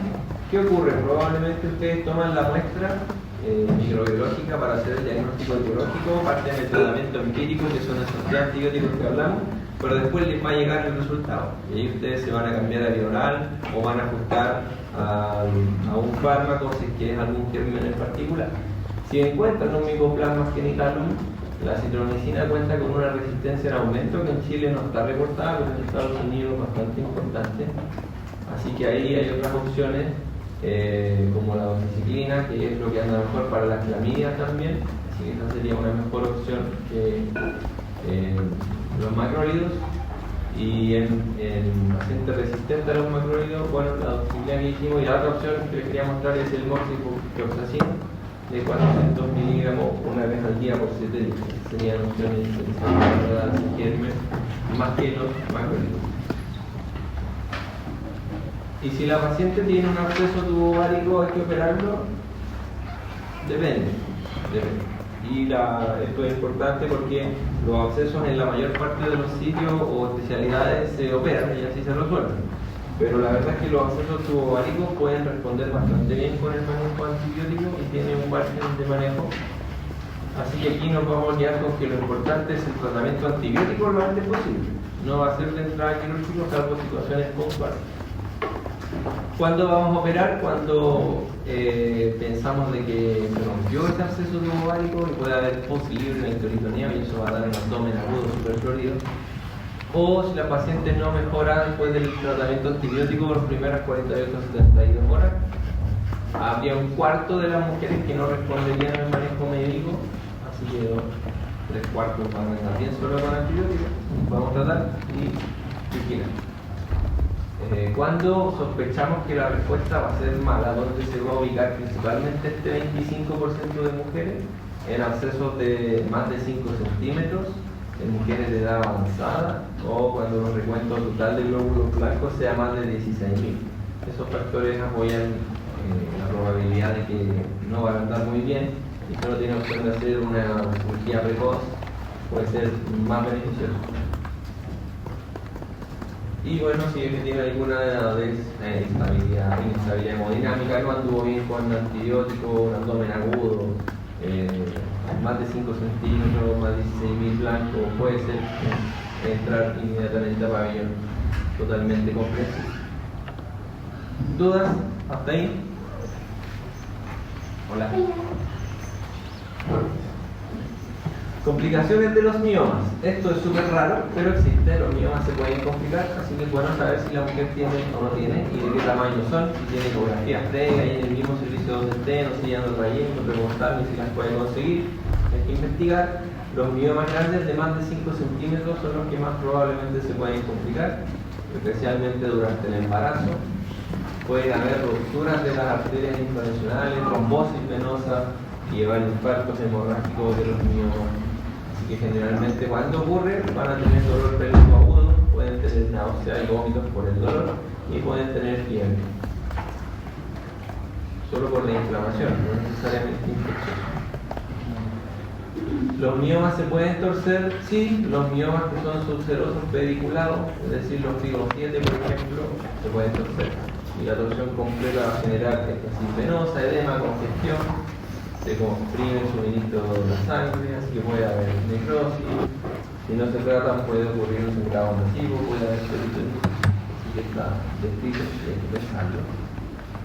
¿Qué ocurre? Probablemente ustedes toman la muestra microbiológica para hacer el diagnóstico biológico, parten del tratamiento empírico, que son esos 3 antibióticos que hablamos, pero después les va a llegar el resultado. Y ahí ustedes se van a cambiar a vía oral o van a ajustar a un fármaco si es que es algún germen en particular. Si encuentran un micoplasma genitalum, la citromicina cuenta con una resistencia en aumento que en Chile no está reportada, pero en Estados Unidos es bastante importante. Así que ahí hay otras opciones, como la doxiciclina, que es lo que anda mejor para las clamidias también. Así que esa sería una mejor opción que los macrólidos. Y en pacientes resistentes a los macrólidos, bueno, la doxiciclina que hicimos, y la otra opción que les quería mostrar es el moxifloxacino de 400 miligramos una vez al día por 7 días. Serían opciones interesantes para dar germen más que los macrólidos. Y si la paciente tiene un absceso tubovárico, ¿hay que operarlo? Depende. Y esto es importante porque los abscesos en la mayor parte de los sitios o especialidades se operan y así se resuelven. Pero la verdad es que los abscesos tubováricos pueden responder bastante bien con el manejo antibiótico y tienen un margen de manejo. Así que aquí nos vamos a guiar con que lo importante es el tratamiento antibiótico lo antes posible. No va a ser de entrada quirúrgica salvo situaciones puntuales. ¿Cuándo vamos a operar? Cuando pensamos de que se rompió ese absceso tubovárico y puede haber pus libre en el peritoneo y eso va a dar un abdomen agudo superflorido. O si la paciente no mejora después del tratamiento antibiótico por las primeras 48 a 72 horas. Habría un cuarto de las mujeres que no responderían al manejo médico, así que 3/4 van a estar bien solo con antibióticos. Vamos a tratar y vigilar. Cuando sospechamos que la respuesta va a ser mala, donde se va a ubicar principalmente este 25% de mujeres en abscesos de más de 5 centímetros, en mujeres de edad avanzada, o cuando el recuento total de glóbulos blancos sea más de 16.000. Esos factores apoyan la probabilidad de que no van a andar muy bien y que no tiene opción de hacer una cirugía precoz, puede ser más beneficioso. Y bueno, si es que tiene alguna inestabilidad hemodinámica, no anduvo bien con antibiótico, un abdomen agudo, más de 5 centímetros, más de 16.000 blancos, puede ser entrar inmediatamente a pabellón totalmente comprensible. ¿Dudas? ¿Hasta ahí? Hola. Complicaciones de los miomas. Esto es súper raro, pero existe. Los miomas se pueden complicar, así que es bueno saber si la mujer tiene o no tiene y de qué tamaño son, si tiene ecografías previa ahí en el mismo servicio donde estén, o si ya ando trayendo, preguntarle si las puede conseguir. Hay que investigar. Los miomas grandes de más de 5 centímetros son los que más probablemente se pueden complicar, especialmente durante el embarazo. Pueden haber rupturas de las arterias infranacionales, trombosis venosa y llevar infartos hemorrágicos de los miomas. Así que generalmente cuando ocurre van a tener dolor pélvico agudo, pueden tener náusea y vómitos por el dolor y pueden tener fiebre. Solo por la inflamación, no necesariamente infección. ¿Los miomas se pueden torcer? Sí, los miomas que son subserosos pediculados, es decir, los Figo 7 por ejemplo, se pueden torcer. Y la torsión completa va a generar estasis venosa, edema, congestión, se comprime el suministro de la sangre, así que puede haber necrosis. Si no se tratan puede ocurrir un sangrado masivo, puede haber peritonitis, así que está descrito y hay que pensarlo.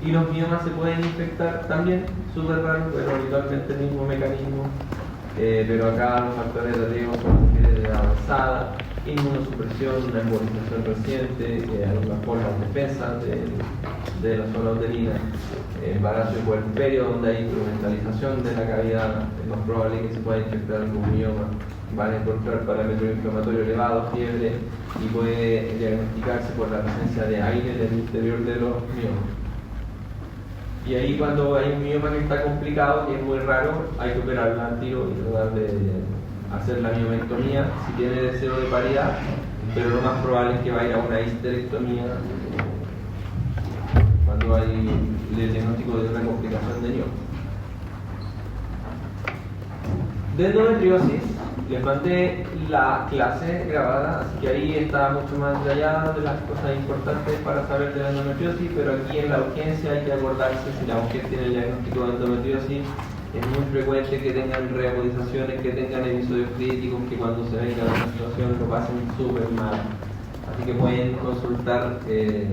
Y los miomas se pueden infectar también, súper raro, pero habitualmente el mismo mecanismo. Pero acá los factores de riesgo son mujeres de edad avanzada, inmunosupresión, una embolización reciente, algunas formas de defensa de la zona uterina, embarazo de puerperio, donde hay instrumentalización de la cavidad, es más probable que se pueda infectar algún mioma. Van a encontrar parámetros inflamatorios elevados, fiebre, y puede diagnosticarse por la presencia de aire en el interior de los miomas. Y ahí cuando hay un mioma que está complicado, que es muy raro, hay que operarlo al tiro y tratar de hacer la miomectomía si tiene deseo de paridad, pero lo más probable es que vaya a una histerectomía cuando hay el diagnóstico de una complicación de mioma. De endometriosis les mandé la clase grabada, así que ahí está mucho más detallada de las cosas importantes para saber de la endometriosis, pero aquí en la urgencia hay que acordarse, si la mujer tiene el diagnóstico de endometriosis, es muy frecuente que tengan reagudizaciones, que tengan episodios críticos, que cuando se venga a una situación lo pasen súper mal. Así que pueden consultar de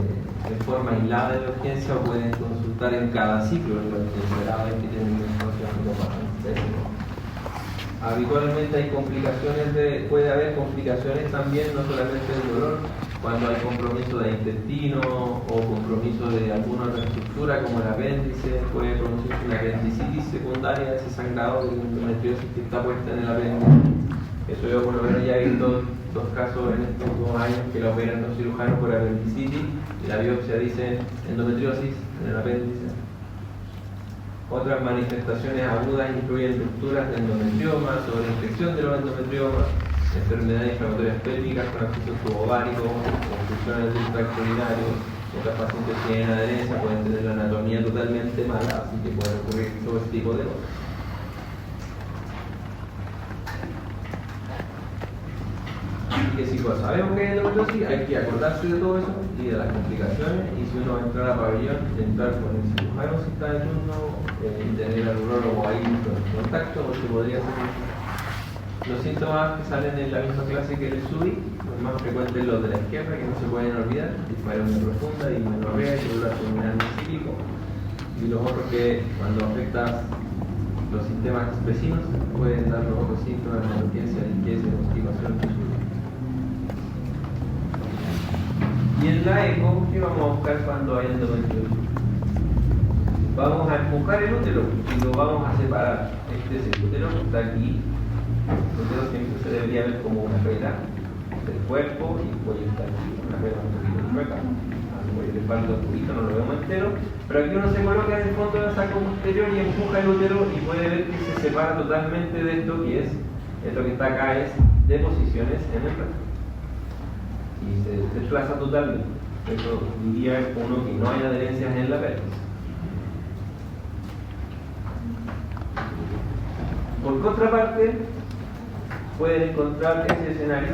forma aislada en la urgencia o pueden consultar en cada ciclo en la urgencia, cada vez que tienen una situación que lo pasan pésimo. Habitualmente hay complicaciones, puede haber complicaciones también, no solamente del dolor, cuando hay compromiso de intestino o compromiso de alguna otra estructura como el apéndice, puede producirse una apendicitis secundaria, ese sangrado de endometriosis que está puesta en el apéndice. Eso yo por lo menos ya he visto dos casos en estos 2 años que la operan los cirujanos por apendicitis y la biopsia dice endometriosis en el apéndice. Otras manifestaciones agudas incluyen rupturas de endometrioma, sobreinfección de los endometriomas, enfermedades inflamatorias pélvicas con acceso subovárico, obstrucciones del tracto urinario. Otras pacientes tienen adherencia, pueden tener la anatomía totalmente mala, así que puede ocurrir todo este tipo de cosas. Así que si sabemos que hay endometriosis, hay que acordarse de todo eso y de las complicaciones, y si uno va a entrar a pabellón, entrar con el cirujano si está de turno, y tener al urólogo ahí en contacto, porque podría ser los síntomas que salen en la misma clase que el SUDI, los más frecuentes los de la izquierda, que no se pueden olvidar, dispareunia profunda y menorrea y celular pulmonar cíclico, y los otros que cuando afectas los sistemas vecinos pueden dar los otros síntomas de urgencia, limpieza y constipación. Y en la eco, ¿qué vamos a buscar cuando hay endometriosis? Vamos a empujar el útero y lo vamos a separar. Este es el útero que está aquí. El útero siempre se debería ver como una pera del cuerpo y el cuello está aquí, una pera un poquito chueca. Al cuello le falta un poquito, no lo vemos entero. Pero aquí uno se coloca en el fondo del saco posterior y empuja el útero y puede ver que se separa totalmente de esto que es, esto que está acá es deposiciones en el recto. Y se desplaza totalmente. Eso diría uno que no hay adherencias en la pelvis. Por contraparte, pueden encontrar ese escenario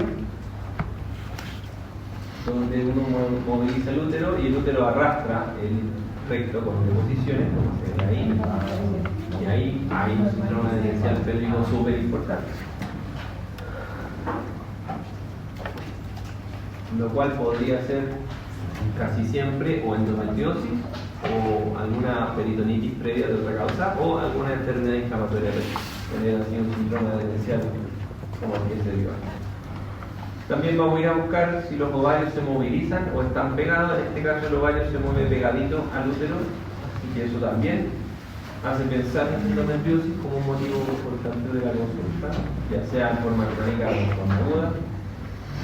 donde uno moviliza el útero y el útero arrastra el recto con deposiciones, como se ve ahí, y ahí hay un síndrome adherencial pélvico súper importante. Lo cual podría ser casi siempre o endometriosis o alguna peritonitis previa de otra causa o alguna enfermedad inflamatoria previa. Tener así un síndrome adherencial como el que se dio. También vamos a ir a buscar si los ovarios se movilizan o están pegados. En este caso el ovario se mueve pegadito al útero, así que eso también hace pensar en endometriosis como un motivo importante de la consulta, ya sea en forma crónica o en forma aguda.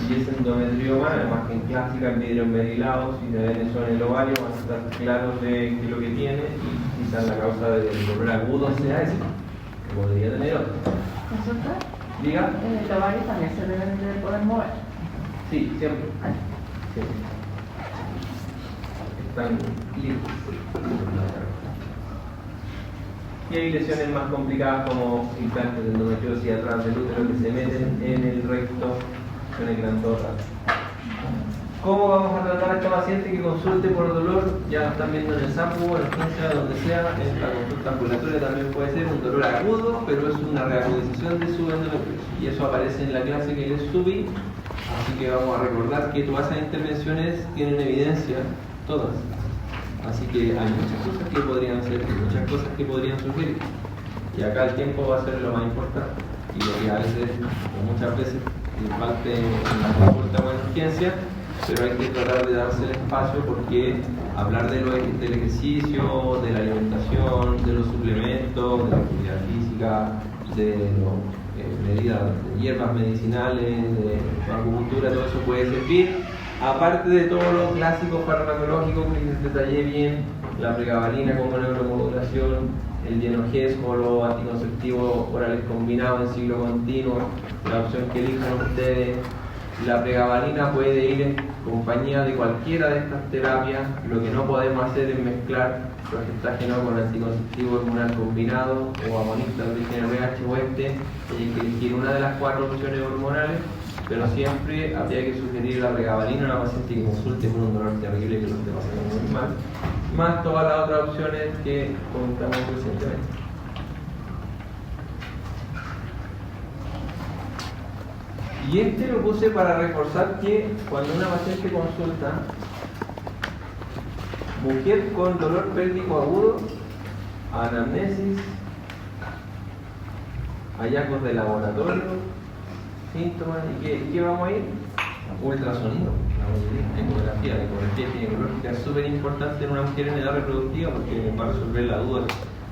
Y ese endometrioma, la imagen clásica en vidrio enmerilado, si se ven eso en el ovario, van a estar claros de qué es lo que tiene y quizás la causa del dolor agudo sea ese, que podría tener otro. ¿Consulta? Diga. En el ovario también se deben de poder mover. Sí, siempre. Siempre. Están libres. Y hay lesiones más complicadas como implantes de endometriosis atrás del útero que se meten en el recto, en el gran torrente. ¿Cómo vamos a tratar a esta paciente que consulte por dolor? Ya lo están viendo en el SAPU, en la urgencia, donde sea, en la consulta ambulatoria también puede ser un dolor agudo, pero es una reagudización de su endometriosis. Y eso aparece en la clase que les subí, así que vamos a recordar que todas esas intervenciones tienen evidencia, todas. Así que hay muchas cosas que podrían hacer, muchas cosas que podrían sugerir. Y acá el tiempo va a ser lo más importante. Y lo que a veces, o muchas veces, parte en la consulta o en urgencia, pero hay que tratar de darse el espacio porque hablar del ejercicio, de la alimentación, de los suplementos, de la actividad física, de medidas de hierbas medicinales, de acupuntura, todo eso puede servir. Aparte de todo lo clásico farmacológico que les detallé bien, la pregabalina como neuromodulación, el dienogés o los anticonceptivos orales combinados en ciclo continuo, la opción que elijan ustedes. La pregabalina puede ir en compañía de cualquiera de estas terapias. Lo que no podemos hacer es mezclar progestágeno con anticonceptivo hormonal combinado o agonista de origen RH o hay que elegir una de las 4 opciones hormonales, pero siempre habría que sugerir la pregabalina a una paciente que consulte con un dolor terrible que lo esté pasando muy mal, más todas las otras opciones que comentamos recientemente. Y este lo puse para reforzar que cuando una paciente consulta, mujer con dolor pélvico agudo, anamnesis, hallazgos de laboratorio, síntomas, ¿y qué vamos a ir? Ultrasonido, la ecografía ginecológica es súper importante en una mujer en edad reproductiva porque va a resolver la duda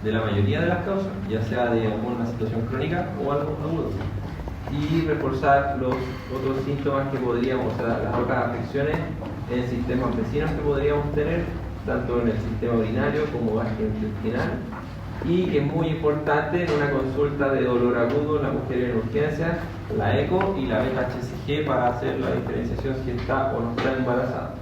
de la mayoría de las causas, ya sea de alguna situación crónica o algo agudo. Y reforzar los otros síntomas que podríamos, o sea, las otras afecciones en sistemas vecinos que podríamos tener, tanto en el sistema urinario como gastrointestinal, y que es muy importante en una consulta de dolor agudo en la mujer en urgencia, la eco y la beta-HCG para hacer la diferenciación si está o no está embarazada.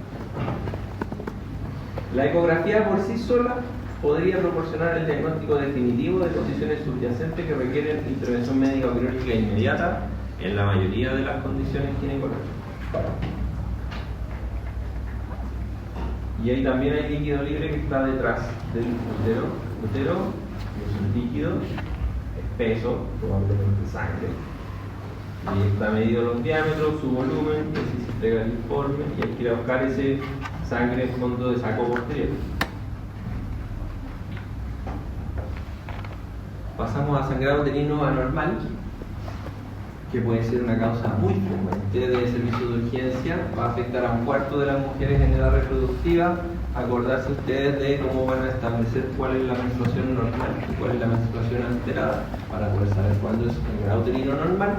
La ecografía por sí sola podría proporcionar el diagnóstico definitivo de condiciones subyacentes que requieren intervención médica o quirúrgica inmediata en la mayoría de las condiciones ginecológicas. Y ahí también hay líquido libre que está detrás del útero, es un líquido espeso, probablemente sangre. Y está medido los diámetros, su volumen, si se entrega el informe, y hay que ir a buscar ese sangre en fondo de saco posterior. Pasamos a sangrado uterino anormal, que puede ser una causa muy frecuente de servicio de urgencia, va a afectar a 1/4 de las mujeres en edad reproductiva. Acordarse ustedes de cómo van a establecer cuál es la menstruación normal y cuál es la menstruación alterada, para poder saber cuándo es sangrado uterino normal.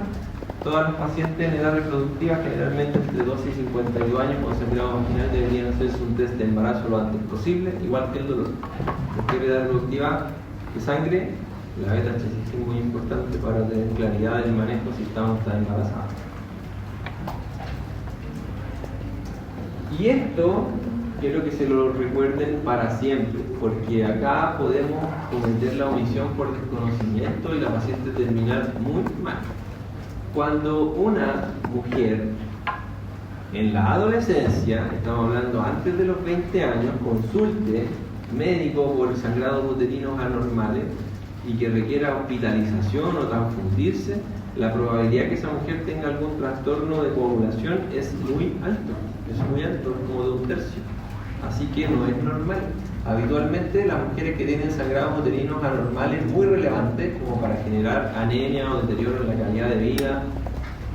Todas las pacientes en edad reproductiva, generalmente entre 12 y 52 años, con sangrado vaginal, deberían hacerse un test de embarazo lo antes posible, igual que el dolor. Cualquier edad reproductiva de sangre, la beta-HCG es muy importante para tener claridad del manejo si estamos tan embarazados. Y esto quiero que se lo recuerden para siempre, porque acá podemos cometer la omisión por desconocimiento y la paciente terminar muy mal. Cuando una mujer en la adolescencia, estamos hablando antes de los 20 años, consulte médico por sangrados uterinos anormales y que requiera hospitalización o transfundirse, la probabilidad que esa mujer tenga algún trastorno de coagulación es muy alto, como de 1/3. Así que no es normal. Habitualmente las mujeres que tienen sangrados uterinos anormales muy relevantes, como para generar anemia o deterioro en la calidad de vida,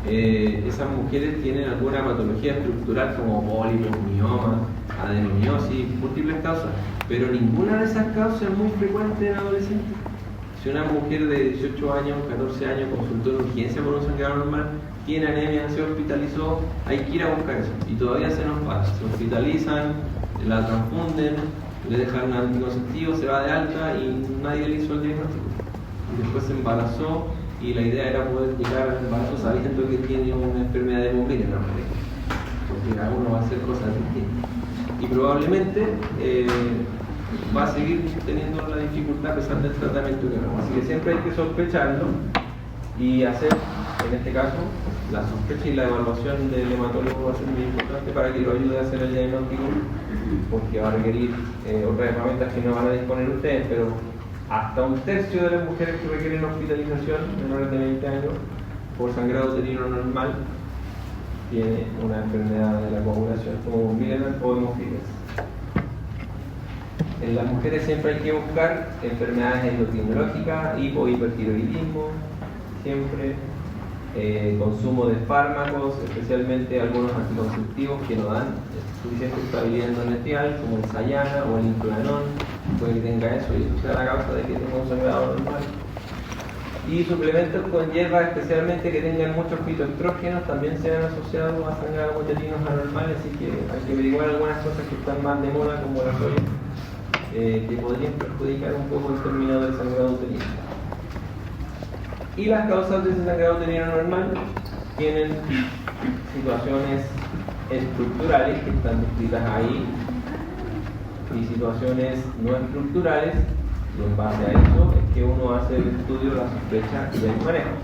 esas mujeres tienen alguna patología estructural como pólipos, mioma, adenomiosis, múltiples causas, pero ninguna de esas causas es muy frecuente en adolescentes. Si una mujer de 18 años, 14 años consultó en urgencia por un sangrado normal, tiene anemia, se hospitalizó, hay que ir a buscar eso. Y todavía se nos pasa, se hospitalizan, la transfunden, le dejan anticonceptivo, se va de alta y nadie le hizo el diagnóstico. Y después se embarazó y la idea era poder llegar al embarazo sabiendo que tiene una enfermedad de Montgomery en la pareja, porque cada uno va a hacer cosas distintas. Y probablemente va a seguir teniendo la dificultad a pesar del tratamiento que hagamos. Así que siempre hay que sospecharlo y hacer, en este caso, la sospecha y la evaluación del hematólogo va a ser muy importante para que lo ayude a hacer el diagnóstico, porque va a requerir otras herramientas que no van a disponer ustedes, pero hasta 1/3 de las mujeres que requieren hospitalización menores de 20 años por sangrado uterino normal tiene una enfermedad de la coagulación como Miller o hemofilias. En las mujeres siempre hay que buscar enfermedades endocrinológicas, hipo- y hipertiroidismo, siempre consumo de fármacos, especialmente algunos anticonceptivos que no dan suficiente estabilidad endometrial, como el Sayana o el Implanón, puede que tenga eso y eso sea la causa de que tenga un sangrado normal. Y suplementos con hierba, especialmente que tengan muchos fitoestrógenos, también se han asociado a sangrados uterinos anormales, así que hay que averiguar algunas cosas que están más de moda, como la soya, que podrían perjudicar un poco el término del sangrado uterino. Y las causas de ese sangrado uterino normal tienen situaciones estructurales que están descritas ahí y situaciones no estructurales, y en base a eso es que uno hace el estudio, la sospecha y el manejo.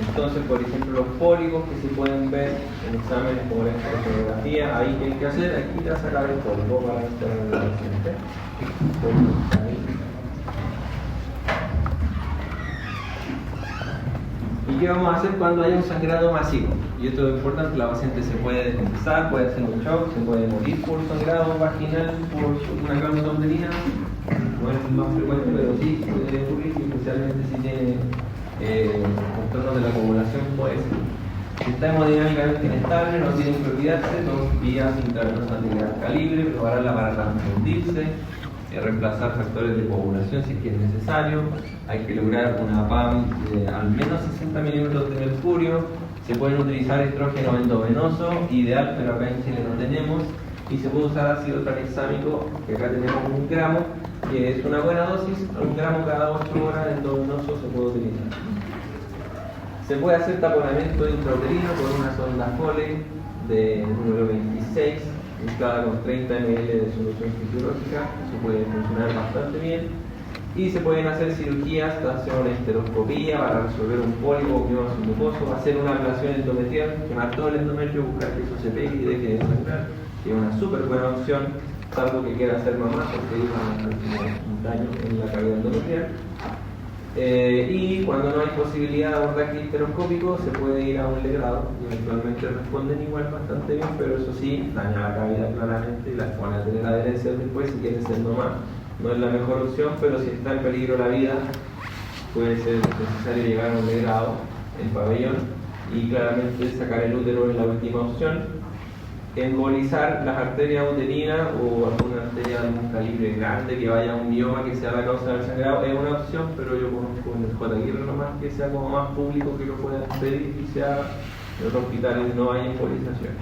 Entonces, por ejemplo, los pólipos que se pueden ver en exámenes como la electrosonografía, ahí que hay que hacer, aquí ya sacar el pólipo para estar en el paciente. ¿Y qué vamos a hacer cuando haya un sangrado masivo? Y esto es importante, la paciente se puede desmayar, puede hacer un shock, se puede morir por sangrado vaginal, por una causa uterina, no es más frecuente, pero sí puede ocurrir, especialmente si tiene trastornos de la acumulación, puede ser. Si está hemodinámicamente inestable, no tienen que olvidarse, 2 vías intravenosas de gran calibre, prepararla para transfundirse, reemplazar factores de coagulación si es que es necesario. Hay que lograr una PAM de al menos 60 milímetros de mercurio. Se pueden utilizar estrógeno endovenoso, ideal, pero acá en Chile no tenemos. Y se puede usar ácido tranexámico, que acá tenemos 1 gramo, que es una buena dosis, 1 gramo cada 8 horas endovenoso se puede utilizar. Se puede hacer taponamiento intrauterino con una sonda Foley de número 26, mezclada con 30 ml de solución fisiológica. Eso puede funcionar bastante bien. Y se pueden hacer cirugías, hacer una histeroscopía para resolver un pólipo o mioma submucoso, hacer una ablación endometrial, quemar todo el endometrio, buscar que eso se pegue y deje de sangrar, que es una súper buena opción, salvo que quiera hacer mamá, porque hay un daño en la cavidad endometrial. Y cuando no hay posibilidad de abordaje histeroscópico, se puede ir a un legrado, y eventualmente responden igual bastante bien, pero eso sí, daña la cavidad claramente y las pone a tener adherencias después si quieren ser mamá. No es la mejor opción, pero si está en peligro la vida, puede ser necesario llegar a un legrado en pabellón y claramente sacar el útero es la última opción. Embolizar las arterias uterinas o alguna arteria de un calibre grande que vaya a un mioma que sea la causa del sangrado es una opción, pero yo conozco en el J. Aguirre nomás que sea como más público que lo puedan pedir y sea en otros hospitales no hay embolización.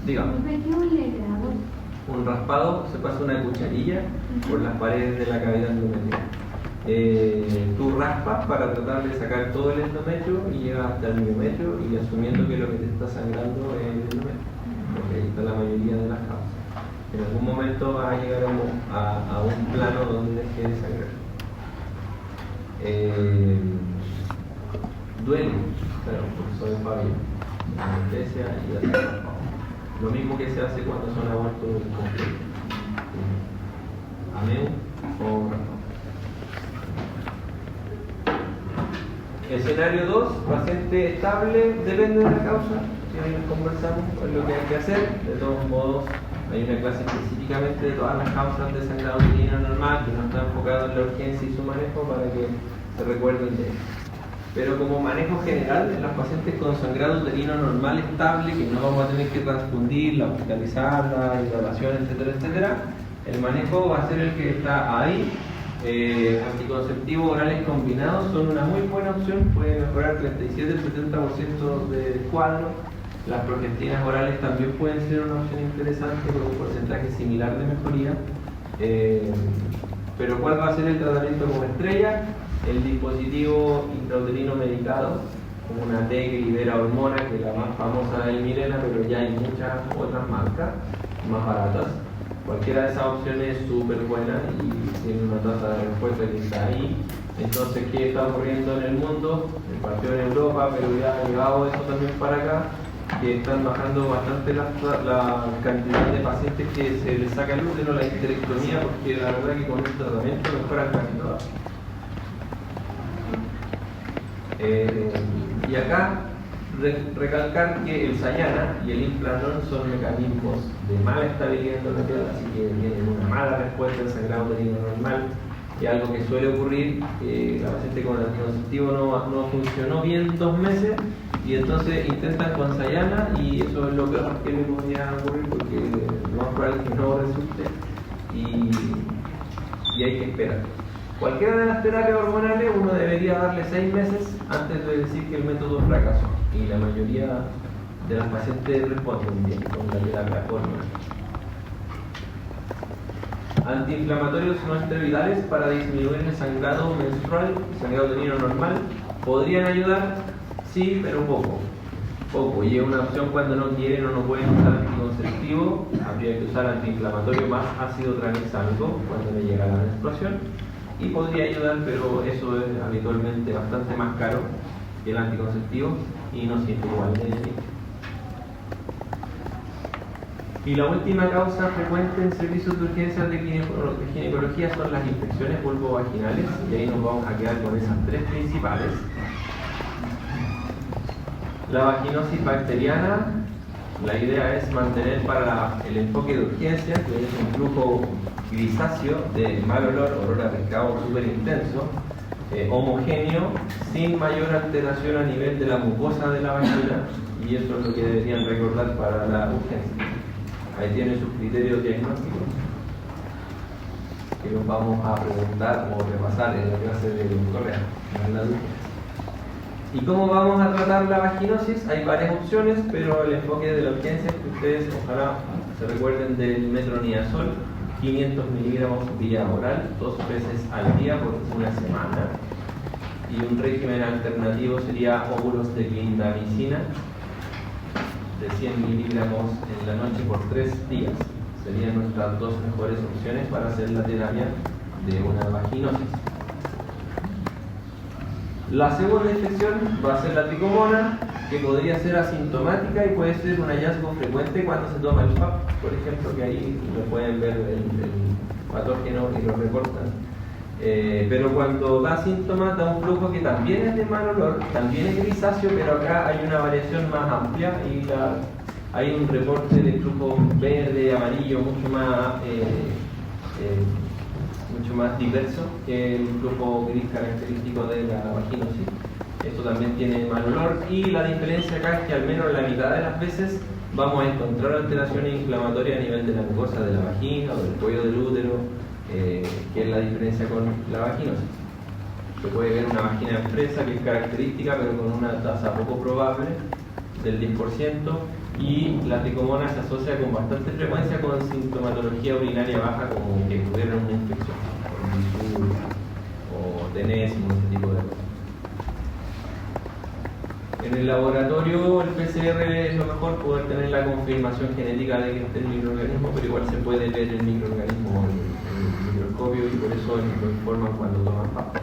Dígame. Un raspado, se pasa una cucharilla por las paredes de la cavidad endometrial. Tú raspas para tratar de sacar todo el endometrio y llegas hasta el miometrio y asumiendo que lo que te está sangrando es el endometrio, porque ahí está la mayoría de las causas. En algún momento vas a llegar a un plano donde deje de sangrar. Duele, pero porque soy pabellón, anestesia y hacer raspado. Lo mismo que se hace cuando son abortos completos. Ameu o raspado. Escenario 2, paciente estable, depende de la causa, si ahí nos conversamos, es lo que hay que hacer. De todos modos, hay una clase específicamente de todas las causas de sangrado uterino normal que no está enfocado en la urgencia y su manejo para que se recuerden de eso. Pero como manejo general, en los pacientes con sangrado uterino normal estable, que no vamos a tener que transfundirla, hospitalizarla, hidratación, etcétera, etcétera, el manejo va a ser el que está ahí. Anticonceptivos orales combinados son una muy buena opción, pueden mejorar 37-70% del cuadro. Las progestinas orales también pueden ser una opción interesante con un porcentaje similar de mejoría. Pero ¿cuál va a ser el tratamiento como estrella? El dispositivo intrauterino medicado, como una T que libera hormona, que es la más famosa es el Mirena, pero ya hay muchas otras marcas más baratas. Cualquiera de esas opciones es súper buena y tiene una tasa de respuesta que está ahí. Entonces, ¿qué está ocurriendo en el mundo? Partió en Europa, pero ya ha llegado eso también para acá, que están bajando bastante la cantidad de pacientes que se les saca el útero, la histerectomía, porque la verdad que con este tratamiento mejoran casi todas. Y acá recalcar que el Sayana y el Implanón son mecanismos de mala estabilidad endometrial, así que tienen una mala respuesta al sangrado uterino normal. es algo que suele ocurrir, la paciente con el anticonceptivo no funcionó bien 2 meses y entonces intentan con Sayana y eso es lo peor que le podría ocurrir porque lo más probable es que no resulte y hay que esperar. Cualquiera de las terapias hormonales uno debería darle 6 meses antes de decir que el método fracasó y la mayoría de las pacientes responden bien con la terapia hormonal. Antiinflamatorios no esteroidales para disminuir el sangrado menstrual, sangrado uterino normal, podrían ayudar, sí, pero poco, y es una opción cuando no quieren o no pueden usar anticonceptivo. Habría que usar antiinflamatorio más ácido tranexámico cuando le llega la menstruación y podría ayudar, pero eso es habitualmente bastante más caro que el anticonceptivo y no siempre igual de eficaz. Y la última causa frecuente en servicios de urgencias de ginecología son las infecciones vulvovaginales, y ahí nos vamos a quedar con esas 3 principales. La vaginosis bacteriana, la idea es mantener para el enfoque de urgencia, que es un flujo grisáceo de mal olor a pescado súper intenso, homogéneo, sin mayor alteración a nivel de la mucosa de la vagina, y eso es lo que deberían recordar para la urgencia. Ahí tienen sus criterios diagnósticos que los vamos a preguntar o repasar en la clase de Correa. ¿Y cómo vamos a tratar la vaginosis? Hay varias opciones, pero el enfoque de la urgencia es que ustedes ojalá se recuerden del metronidazol, 500 miligramos vía oral, 2 veces al día por una semana. Y un régimen alternativo sería óvulos de clindamicina de 100 miligramos en la noche por 3 días. Serían nuestras 2 mejores opciones para hacer la terapia de una vaginosis. La segunda infección va a ser la tricomona, que podría ser asintomática y puede ser un hallazgo frecuente cuando se toma el PAP, por ejemplo, que ahí lo pueden ver el patógeno y lo reportan. Pero cuando da síntomas da un flujo que también es de mal olor, también es grisáceo, pero acá hay una variación más amplia y hay un reporte de flujo verde, amarillo, mucho más diverso que el flujo gris característico de la vaginosis. Esto también tiene mal olor y la diferencia acá es que al menos la mitad de las veces vamos a encontrar alteraciones inflamatorias a nivel de la mucosa de la vagina o del cuello del útero, que es la diferencia con la vaginosis. Se puede ver una vagina expresa que es característica pero con una tasa poco probable del 10%, y la tricomona se asocia con bastante frecuencia con sintomatología urinaria baja, como que tuvieron una infección por bisur o tenésimo, ese tipo de cosas. En el laboratorio el PCR es lo mejor, poder tener la confirmación genética de que esté el microorganismo, pero igual se puede ver el microorganismo en el microscopio y por eso lo informan cuando toman PAP.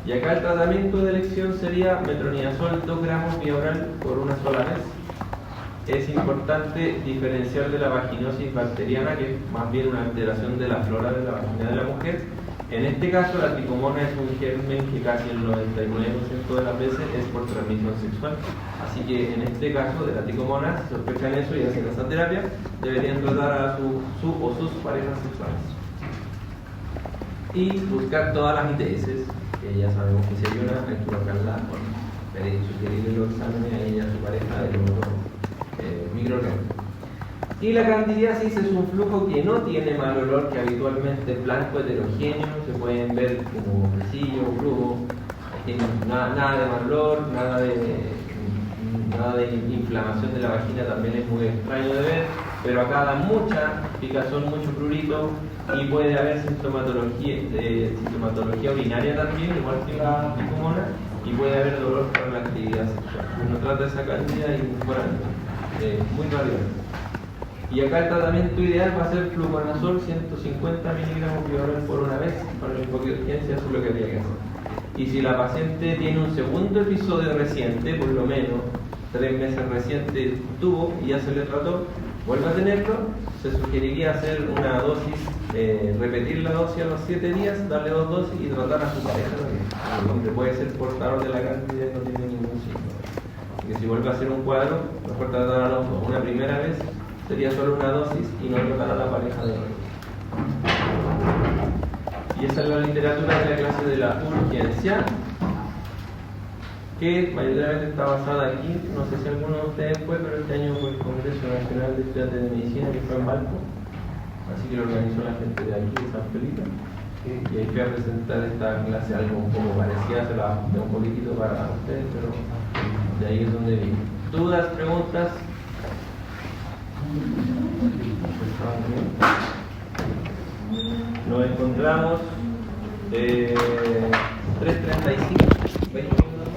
Y acá el tratamiento de elección sería metronidazol 2 gramos vía oral por una sola vez. Es importante diferenciar de la vaginosis bacteriana, que es más bien una alteración de la flora de la vagina de la mujer. En este caso, la tricomona es un germen que casi el 99% de las veces es por transmisión sexual. Así que en este caso de la tricomona, si sospechan eso y hacen esa terapia, deberían tratar a su o sus parejas sexuales. Y buscar todas las ITS, que ya sabemos que si hay una, hay que colocarla con sugerirle los exámenes a ella, a su pareja, de los microorganismos. Y la candidiasis es un flujo que no tiene mal olor, que habitualmente es blanco, heterogéneo, se pueden ver como flesillo, flujo, nada de mal olor, nada de inflamación de la vagina, también es muy extraño de ver, pero acá da mucha picazón, mucho prurito, y puede haber sintomatología urinaria también, igual que la tricomona, y puede haber dolor por la actividad sexual. Uno trata esa candida y fuera muy rápido. Y acá el tratamiento ideal va a ser fluconazol 150 miligramos vía oral por una vez, para el enfoque de urgencia, eso es lo que habría que hacer. Y si la paciente tiene un segundo episodio reciente, por lo menos 3 meses reciente tuvo y ya se le trató, vuelve a tenerlo, se sugeriría hacer una dosis, repetir la dosis a los 7 días, darle 2 dosis y tratar a su pareja también. El hombre puede ser portador de la candida y no tiene ningún síntoma. Porque si vuelve a hacer un cuadro, mejor tratar a los dos. Una primera vez sería solo una dosis y no tratar a la pareja de nuevo. Y esa es la literatura de la clase de la urgencia, que mayoritariamente está basada aquí. No sé si alguno de ustedes fue, pero este año fue el Congreso Nacional de Estudiantes de Medicina, que fue en Valpo, así que lo organizó la gente de aquí, de San Felipe, y ahí fui a presentar esta clase, algo un poco parecida, se la ajusté un poquitito para ustedes, pero de ahí es donde vine. ¿Dudas, preguntas? Nos encontramos 3:35, 20 minutos.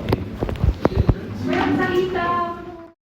¡Ven, Salita!